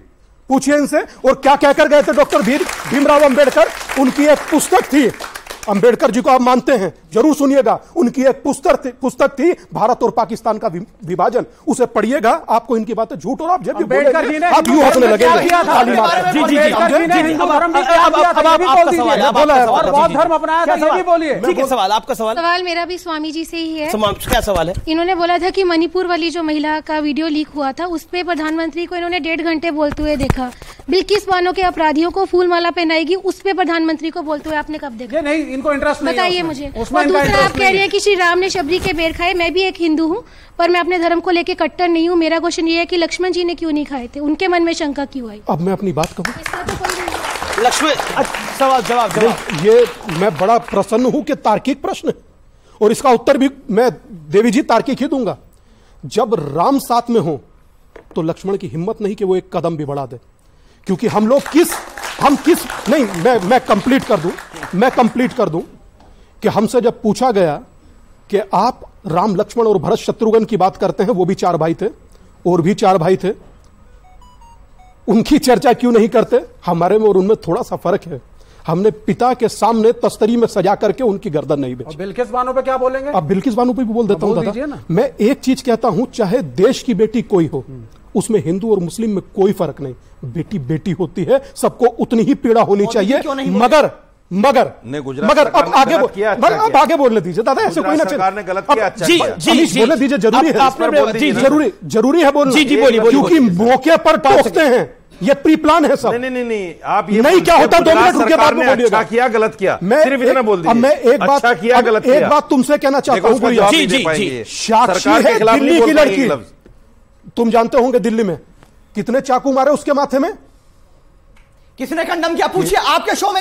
पूछिए इनसे। और क्या कहकर गए थे डॉक्टर भीमराव अंबेडकर? उनकी एक पुस्तक थी, अंबेडकर जी को आप मानते हैं, जरूर सुनिएगा। उनकी एक पुस्तक थी भारत और पाकिस्तान का विभाजन, उसे पढ़िएगा। आपको इनकी बातें झूठ और आप जब भी अंबेडकर जी ने आप यूं हंसने लगेंगे। बौद्ध धर्म अपनाया था, ये भी बोलिए। ठीक है, सवाल आपका सवाल। सवाल मेरा भी स्वामी जी से ही है। क्या सवाल है? इन्होंने बोला था कि मणिपुर वाली जो महिला का वीडियो लीक हुआ था, उस पे प्रधानमंत्री को इन्होंने 1.5 घंटे बोलते हुए देखा। बिल्किस बानो के अपराधियों को फूलमाला पहनाएगी, उस पे प्रधानमंत्री को बोलते हुए आपने कब देखा? नहीं, इनको इंटरेस्ट नहीं है। बताइए मुझे। और दूसरा, आप कह रहे हैं कि श्री राम ने शबरी के बेर खाए। मैं भी एक हिंदू हूँ, पर मैं अपने धर्म को लेके कट्टर नहीं हूँ। मेरा क्वेश्चन ये है कि लक्ष्मण जी ने क्यों नहीं खाए थे? उनके मन में शंका क्यों आई? अब मैं अपनी बात कहूँ, लक्ष्मण सवाल जवाब। ये मैं बड़ा प्रसन्न हूं कि तार्किक प्रश्न है, और इसका उत्तर भी मैं देवी जी तार्किक ही दूंगा। जब राम साथ में हो तो लक्ष्मण की हिम्मत नहीं कि वो एक कदम भी बढ़ा दे, क्योंकि हम नहीं, मैं कंप्लीट कर दूं कि हमसे जब पूछा गया कि आप राम लक्ष्मण और भरत शत्रुघ्न की बात करते हैं, वो भी 4 भाई थे, और भी 4 भाई थे, उनकी चर्चा क्यों नहीं करते? हमारे में और उनमें थोड़ा सा फर्क है। हमने पिता के सामने तस्तरी में सजा करके उनकी गर्दन नहीं बेची। बिल्किस बानो पे क्या बोलेंगे? अब बिल्किस बानो पे भी बोल देता हूं दादा। मैं एक चीज कहता हूं, चाहे देश की बेटी कोई हो, उसमें हिंदू और मुस्लिम में कोई फर्क नहीं, बेटी बेटी होती है, सबको उतनी ही पीड़ा होनी चाहिए। मगर अब आगे बोलने दीजिए दादा, ऐसे कोई ना सरकार ने गलत किया। जी बोलने दीजिए, जरूरी है बोलना, क्योंकि मौके पर टोकते हैं। ये प्री प्लान है सब। नहीं, आप ये नहीं, क्या होता 2 मिनट रुके, बाद में बोलिएगा। अच्छा किया गलत किया, सिर्फ इतना बोल दीजिए। अब मैं एक बात तुमसे कहना चाहता हूं, साक्षी है दिल्ली की लड़की, तुम जानते होंगे दिल्ली में कितने चाकू मारे उसके माथे में, किसने कंडम किया? पूछिए, आपके शो में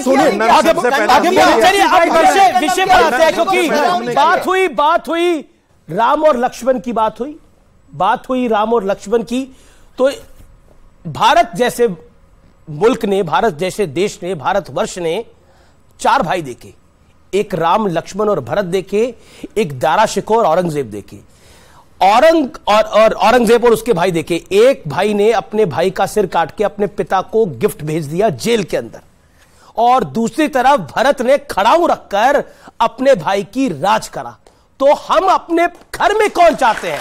विषय पर आते हैं, क्योंकि बात हुई राम और लक्ष्मण की, बात हुई राम और लक्ष्मण की। तो भारत जैसे मुल्क ने, भारत जैसे देश ने, भारतवर्ष ने 4 भाई देखे, एक राम लक्ष्मण और भरत देखे, एक दारा शिकोह और औरंगजेब देखे। औरंगजेब और उसके भाई देखे। एक भाई ने अपने भाई का सिर काट के अपने पिता को गिफ्ट भेज दिया जेल के अंदर, और दूसरी तरफ भरत ने खड़ाऊ रखकर अपने भाई की राज करा। तो हम अपने घर में कौन चाहते हैं?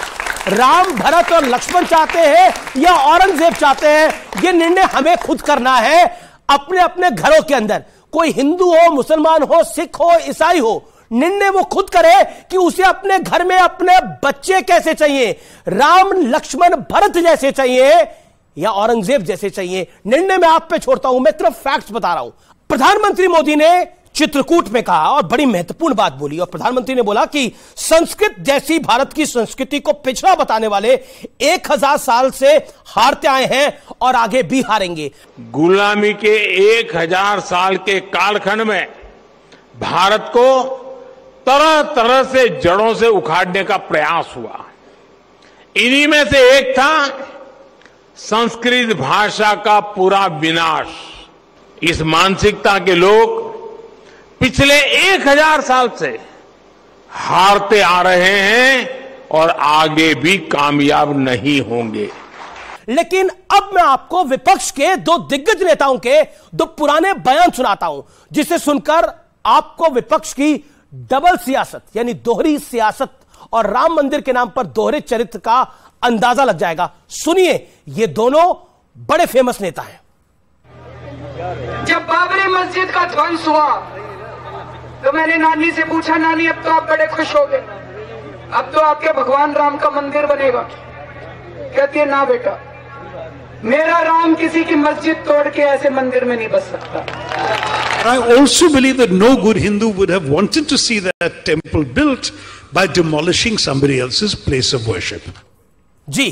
राम, भरत और लक्ष्मण चाहते हैं या औरंगजेब चाहते हैं? यह निर्णय हमें खुद करना है अपने अपने घरों के अंदर। कोई हिंदू हो, मुसलमान हो, सिख हो, ईसाई हो, निर्णय वो खुद करे कि उसे अपने घर में अपने बच्चे कैसे चाहिए, राम लक्ष्मण भरत जैसे चाहिए या औरंगजेब जैसे चाहिए। निर्णय मैं आप पे छोड़ता हूं, मैं सिर्फ फैक्ट्स बता रहा हूं। प्रधानमंत्री मोदी ने चित्रकूट में कहा और बड़ी महत्वपूर्ण बात बोली, और प्रधानमंत्री ने बोला कि संस्कृत जैसी भारत की संस्कृति को पिछड़ा बताने वाले 1000 साल से हारते आए हैं और आगे भी हारेंगे। गुलामी के 1000 साल के कालखंड में भारत को तरह तरह से जड़ों से उखाड़ने का प्रयास हुआ। इन्हीं में से एक था संस्कृत भाषा का पूरा विनाश। इस मानसिकता के लोग पिछले 1000 साल से हारते आ रहे हैं और आगे भी कामयाब नहीं होंगे। लेकिन अब मैं आपको विपक्ष के दो दिग्गज नेताओं के दो पुराने बयान सुनाता हूं, जिसे सुनकर आपको विपक्ष की डबल सियासत यानी दोहरी सियासत और राम मंदिर के नाम पर दोहरे चरित्र का अंदाजा लग जाएगा। सुनिए, ये दोनों बड़े फेमस नेता हैं। जब बाबरी मस्जिद का ध्वंस हुआ तो मैंने नानी से पूछा, नानी अब तो आप बड़े खुश हो गए, अब तो आपके भगवान राम का मंदिर बनेगा। कहती है ना बेटा, मेरा राम किसी की मस्जिद तोड़ के ऐसे मंदिर में नहीं बस सकता। I also believe that no good Hindu would have wanted to see that temple built by demolishing somebody else's place of worship. जी,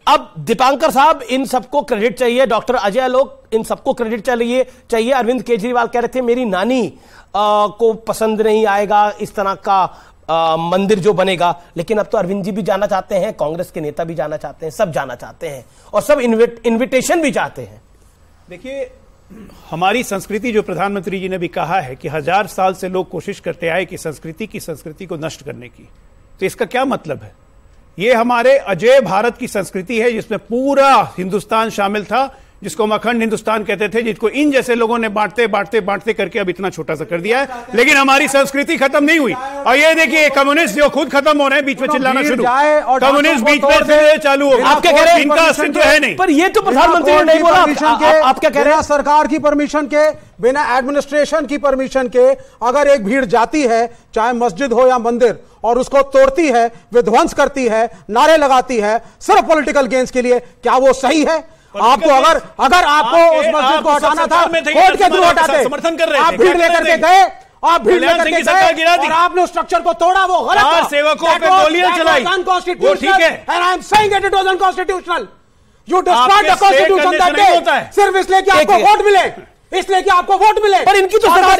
अब दीपांकर साहब इन सबको क्रेडिट चाहिए, डॉक्टर अजय आलोक इन सबको क्रेडिट चाहिए। अरविंद केजरीवाल कह रहे थे मेरी नानी को पसंद नहीं आएगा इस तरह का मंदिर जो बनेगा, लेकिन अब तो अरविंद जी भी जाना चाहते हैं, कांग्रेस के नेता भी जाना चाहते हैं, सब जाना चाहते हैं और सब इन्विटेशन भी चाहते हैं। देखिए, हमारी संस्कृति जो प्रधानमंत्री जी ने भी कहा है कि 1000 साल से लोग कोशिश करते आए कि संस्कृति को नष्ट करने की, तो इसका क्या मतलब है? ये हमारे अजय भारत की संस्कृति है जिसमें पूरा हिंदुस्तान शामिल था, जिसको हम अखंड हिंदुस्तान कहते थे, जिसको इन जैसे लोगों ने बांटते करके अब इतना छोटा सा कर दिया है। लेकिन हमारी संस्कृति खत्म नहीं हुई। और ये देखिए, कम्युनिस्ट जो खुद खत्म हो रहे हैं, बीच में चिल्लाना शुरू, कम्युनिस्ट बीच में चालू हो, आप क्या कह रहे हैं? इनका अस्तित्व है नहीं। पर ये तो प्रधानमंत्री ने नहीं बोला। आप क्या कह रहे हैं? सरकार की परमिशन के, बिना एडमिनिस्ट्रेशन की परमिशन के अगर एक भीड़ जाती है, चाहे मस्जिद हो या मंदिर, और उसको तोड़ती है, विध्वंस करती है, नारे लगाती है सिर्फ पॉलिटिकल गेन्स के लिए, क्या वो सही है? आपको अगर आपको उस मस्जिद को हटाना था, कोर्ट के थ्रू हटाते, समर्थन कर रहे थे, आप भीड़ लेकर के गए, आप भीड़ लेकर के गए और आपने उस स्ट्रक्चर को तोड़ा, वो गलत था। सेवकों पे गोलियां चलाई, वो ठीक है। And I am saying that it was unconstitutional. You destroyed the constitution that day, सिर्फ इसलिए कि आपको वोट मिले, इसलिए कि आपको वोट मिले। पर इनकी तो सरकार,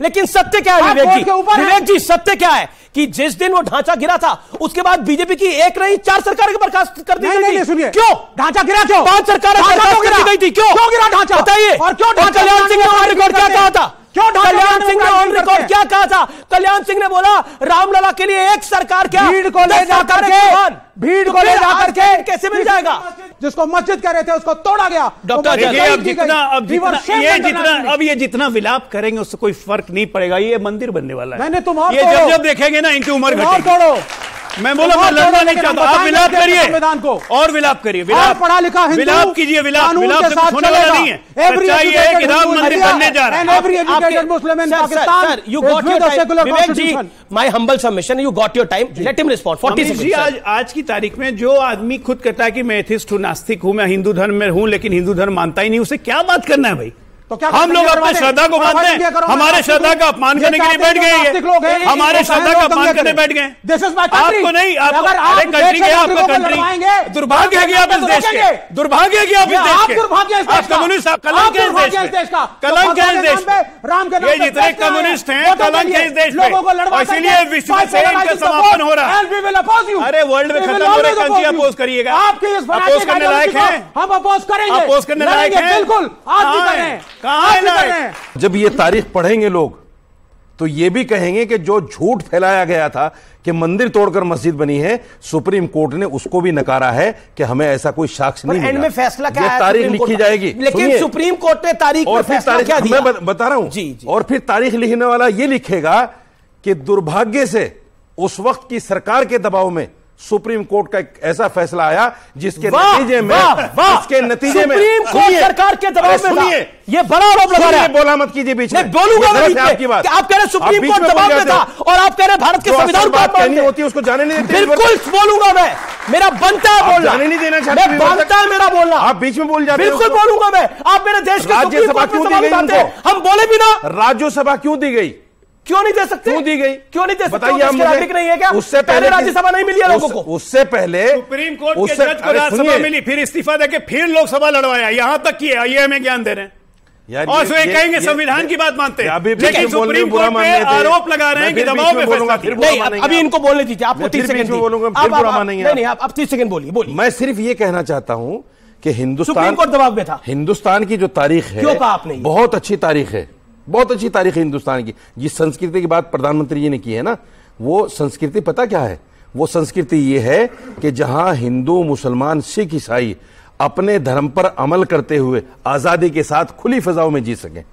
लेकिन सत्य क्या है विवेक जी, सत्य क्या है कि जिस दिन वो ढांचा गिरा था उसके बाद बीजेपी की एक नहीं 4 सरकारें बर्खास्त कर दी गई थी। सुनिए, क्यों ढांचा गिरा? क्यों 5 सरकारें बर्खास्त कर दी गई थी? क्यों गिरा ढांचा? बताइए। और क्यों कल्याण सिंह ने ऑन रिकॉर्ड क्या कहा था? कल्याण सिंह ने ऑन रिकॉर्ड क्या कहा था? कल्याण सिंह ने बोला रामलला के लिए एक सरकार क्या, भीड़ को ले जाकर के कैसे मिल जाएगा? जिसको मस्जिद कह रहे थे उसको तोड़ा गया। डॉक्टर अब ये जितना विलाप करेंगे उससे कोई फर्क नहीं पड़ेगा। ये मंदिर बनने वाला है। मैंने तुम ये जब देखेंगे ना इनकी उम्र घटेगी। मैं बोला मैं लड़ना नहीं चाहता, आप विलाप करिए संविधान को, और विलाप करिए, पढ़ा लिखा हिंदू, विलाप कीजिए, विलाप से कुछ होने वाला नहीं है। सच्चाई है कि राम मंदिर बनने जा रहा है। Vivek ji, my humble submission, you got your time, let him respond 40 second. आज की तारीख में जो आदमी खुद कहता है कि मैं एथिस्ट हूं, नास्तिक हूं, मैं हिंदू धर्म में हूं, लेकिन हिंदू धर्म मानता ही नहीं, उसे क्या बात करना है भाई? तो क्या हम लोग अपनी श्रद्धा को मानते हैं, हमारे श्रद्धा का अपमान करने के लिए बैठ गए, हमारे श्रद्धा का अपमान करने बैठ गए। आपको नहीं, अरे कंट्री है आपका, कंट्री दुर्भाग्य है कि आप इस देश के, दुर्भाग्य है कि आप इस देश के, आप कम्युनिस्ट, कलंक है इस देश का, कलंक है इस देश में। ये जितने कम्युनिस्ट हैं कलंक है इस देश में, और इसीलिए विश्व से इनका समापन हो रहा है। अरे वर्ल्ड में खत्म हो रहे कंट्री अपोज करिएगा, अपोज करने लायक है, हम अपोज करेंगे, अपोज करने लायक है, बिल्कुल आज भी करें। जब ये तारीख पढ़ेंगे लोग तो ये भी कहेंगे कि जो झूठ फैलाया गया था कि मंदिर तोड़कर मस्जिद बनी है, सुप्रीम कोर्ट ने उसको भी नकारा है कि हमें ऐसा कोई साक्ष्य नहीं मिला। एंड में फैसला क्या है? तारीख लिखी जाएगी, लेकिन सुप्रीम कोर्ट ने तारीख और फिर तारीख मैं बता रहा हूं, और फिर तारीख लिखने वाला ये लिखेगा कि दुर्भाग्य से उस वक्त की सरकार के दबाव में सुप्रीम कोर्ट का एक ऐसा फैसला आया जिसके नतीजे में सुप्रीम कोर्ट सरकार के दबाव में था। ये बड़ा आरोप लगा रहा है, बोला मत कीजिए बीच में, बोलूंगा आपकी बात। आप कह रहे सुप्रीम कोर्ट दबाव में था और आप कह रहे भारत के संविधान को बात कहनी होती है उसको जाने नहीं देते। बिल्कुल बोलूंगा मैं, मेरा बनता है बोलना, जाने नहीं देना चाहते, बनता है मेरा बोलना। आप बीच में बोल जाते हैं। बिल्कुल बोलूंगा मैं, आप मेरे देश के राज्यसभा क्यों दी गई उनको? हम बोले भी ना, राज्यसभा क्यों दी गई? क्यों नहीं दे सकते? क्यों दी गई? क्यों नहीं दे सकते? बताइए आप मुझे। नहीं है क्या? उससे पहले राज्यसभा नहीं मिली है लोगों को। उससे पहले सुप्रीम कोर्ट के जज को राज्यसभा मिली, फिर इस्तीफा देके फिर लोकसभा लड़वाया, यहां तक कि ये हमें ज्ञान दे रहे हैं और कहेंगे संविधान की बात मानते हैं, लेकिन सुप्रीम कोर्ट पे आरोप लगा रहे हैं कि दबाव में फैसला। अभी इनको बोलने दीजिए, आपको 30 सेकंड नहीं, आप 30 सेकंड बोलिए। मैं सिर्फ ये कहना चाहता हूं कि हिंदुस्तान सुप्रीम कोर्ट दबाव में था। हिंदुस्तान की जो तारीख है, क्यों कहा आपने? बहुत अच्छी तारीख है, बहुत अच्छी तारीख है हिंदुस्तान की। जिस संस्कृति की बात प्रधानमंत्री जी ने की है ना, वो संस्कृति पता क्या है? वो संस्कृति ये है कि जहां हिंदू, मुसलमान, सिख, ईसाई अपने धर्म पर अमल करते हुए आजादी के साथ खुली फिजाओं में जी सकें।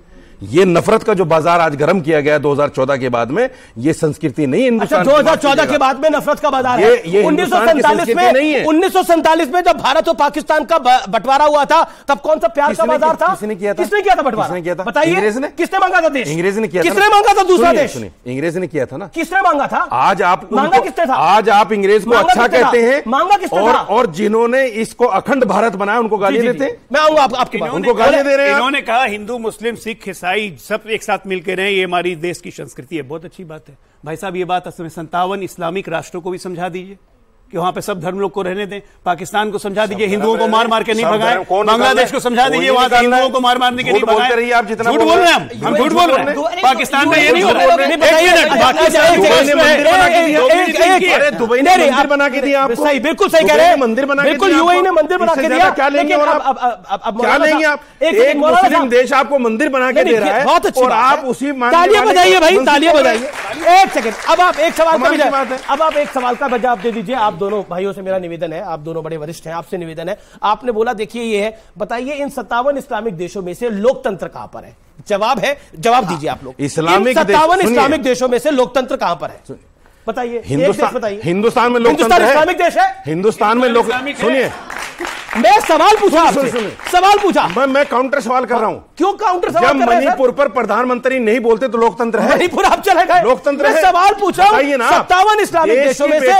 ये नफरत का जो बाजार आज गर्म किया गया 2014 के बाद में, ये संस्कृति नहीं हिंदुस्तान। अच्छा, 2014 के बाद में नफरत का बाजार है। ये 1947 में नहीं है। 1947 में जब भारत और पाकिस्तान का बंटवारा हुआ था, तब कौन सा प्यार का बाजार था? किसने किया था? किसने किया था बंटवारा? किसने किया था? बताइए, अंग्रेज ने? किसने मांगा था देश? अंग्रेज ने किया था। किसने मांगा था दूसरा देश? अंग्रेज ने किया था ना। किसने मांगा था? आज आप मांगा किसने था? आज आप अंग्रेज को अच्छा कहते हैं, मांगा किसने था? और जिन्होंने इसको अखंड भारत बनाया उनको गाली देते हैं। मैं आऊंगा आपके पास, उनको गाली दे रहे हैं। इन्होंने कहा हिंदू मुस्लिम सिख ईसाई सब एक साथ मिलकर रहे, ये हमारी देश की संस्कृति है। बहुत अच्छी बात है भाई साहब। ये बात असल में 57 इस्लामिक राष्ट्रों को भी समझा दीजिए कि वहां पे सब धर्म लोग को रहने दें। पाकिस्तान को समझा दीजिए हिंदुओं को मार मार के नहीं भगाएं। बांग्लादेश को समझा दीजिए वहां के हिंदुओं को मार मारने के नहीं भगाएं। झूठ बोल रहे हैं हम झूठ बोल रहे हैं। पाकिस्तान में ये नहीं हो रहा है। दुबई ने मंदिर बना के दिया आपको। सही, बिल्कुल सही कह रहे हैं। मंदिर बना के बिल्कुल, यूएई ने मंदिर बना के दिया। क्या लेंगे? क्या लेंगे आप? एक मुस्लिम देश आपको मंदिर बना के दे रहा है, बहुत अच्छी और आप उसी तालियां बजाइए भाई, तालियां बजाइए। एक सेकंड, अब आप एक सवाल का जवाब दे दीजिए। आप दोनों भाइयों से मेरा निवेदन है, आप दोनों बड़े वरिष्ठ हैं, आपसे निवेदन है। आपने बोला देखिए ये है, बताइए इन 57 इस्लामिक देशों में से लोकतंत्र कहां पर है? जवाब है, जवाब दीजिए आप लोग। इस्लामिक 57 इस्लामिक देशों में से लोकतंत्र कहां पर है? बताइए। हिंदुस्तान में लोकतंत्र है? इस्लामिक देश है? हिंदुस्तान में लोक, सुनिए मैं सवाल पूछा आपसे, सवाल पूछा। मैं काउंटर सवाल कर रहा हूं। क्यों काउंटर सवाल जब कर रहे हैं? मणिपुर पर प्रधानमंत्री नहीं बोलते तो लोकतंत्र है? मणिपुर आप चले गए, लोकतंत्र है। सवाल पूछा 57 इस्लामिक देशों में से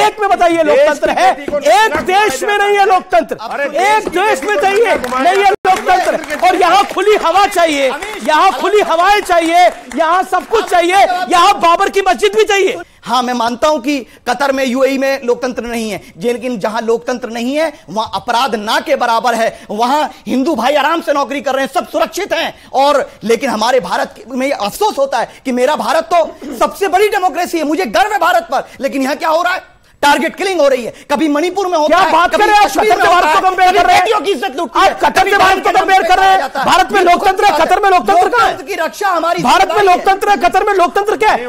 एक में बताइए लोकतंत्र है। एक देश में नहीं है लोकतंत्र, एक देश में नहीं है लोकतंत्र। और यहाँ खुली हवा चाहिए, यहाँ खुली हवाएं चाहिए, यहाँ सब कुछ चाहिए, यहाँ बाबर की मस्जिद भी चाहिए। हाँ, मैं मानता हूं कि कतर में यूएई में लोकतंत्र नहीं है, लेकिन जहां लोकतंत्र नहीं है वहां अपराध ना के बराबर है। वहां हिंदू भाई आराम से नौकरी कर रहे हैं, सब सुरक्षित हैं। और लेकिन हमारे भारत में अफसोस होता है कि मेरा भारत तो सबसे बड़ी डेमोक्रेसी है, मुझे गर्व है भारत पर, लेकिन यहां क्या हो रहा है? टारगेट किलिंग हो रही है। कभी मणिपुर में होता है, क्या बात कर रहे हैं? कतर से भारत को कंपेयर कर रहे हैं, की इज्जत लूटती है। कतर से भारत को कंपेयर कर रहे हैं। भारत में लोकतंत्र है, कतर में लोकतंत्र कहां है? की रक्षा हमारी भारत में लोकतंत्र है, कतर में लोकतंत्र क्या है?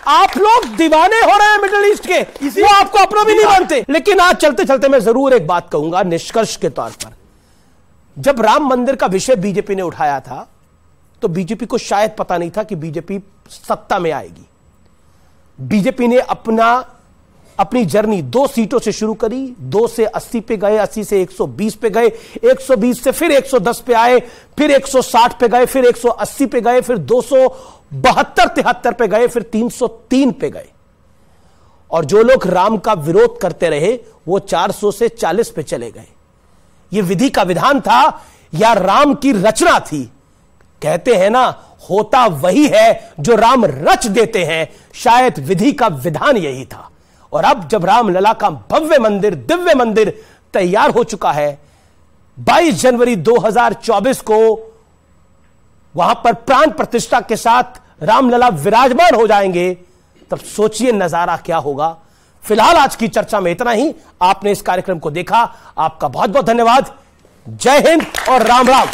आप लोग दीवाने हो रहे हैं मिडिल ईस्ट के, वो आपको अपना भी नहीं मानते। लेकिन आज चलते चलते मैं जरूर एक बात कहूंगा निष्कर्ष के तौर पर। जब राम मंदिर का विषय बीजेपी ने उठाया था तो बीजेपी को शायद पता नहीं था कि बीजेपी सत्ता में आएगी। बीजेपी ने अपनी जर्नी 2 सीटों से शुरू करी, 2 से 80 पे गए, 80 से 120 पे गए, 120 से फिर 110 पे आए, फिर 160 पे गए, फिर 180 पे गए, फिर 272-73 पे गए, फिर 303 पे गए। और जो लोग राम का विरोध करते रहे वो 400 से 40 पे चले गए। ये विधि का विधान था या राम की रचना थी? कहते हैं ना, होता वही है जो राम रच देते हैं। शायद विधि का विधान यही था। और अब जब रामलला का भव्य मंदिर, दिव्य मंदिर तैयार हो चुका है, 22 जनवरी 2024 को वहां पर प्राण प्रतिष्ठा के साथ रामलला विराजमान हो जाएंगे, तब सोचिए नजारा क्या होगा। फिलहाल आज की चर्चा में इतना ही। आपने इस कार्यक्रम को देखा, आपका बहुत बहुत धन्यवाद। जय हिंद और राम राम।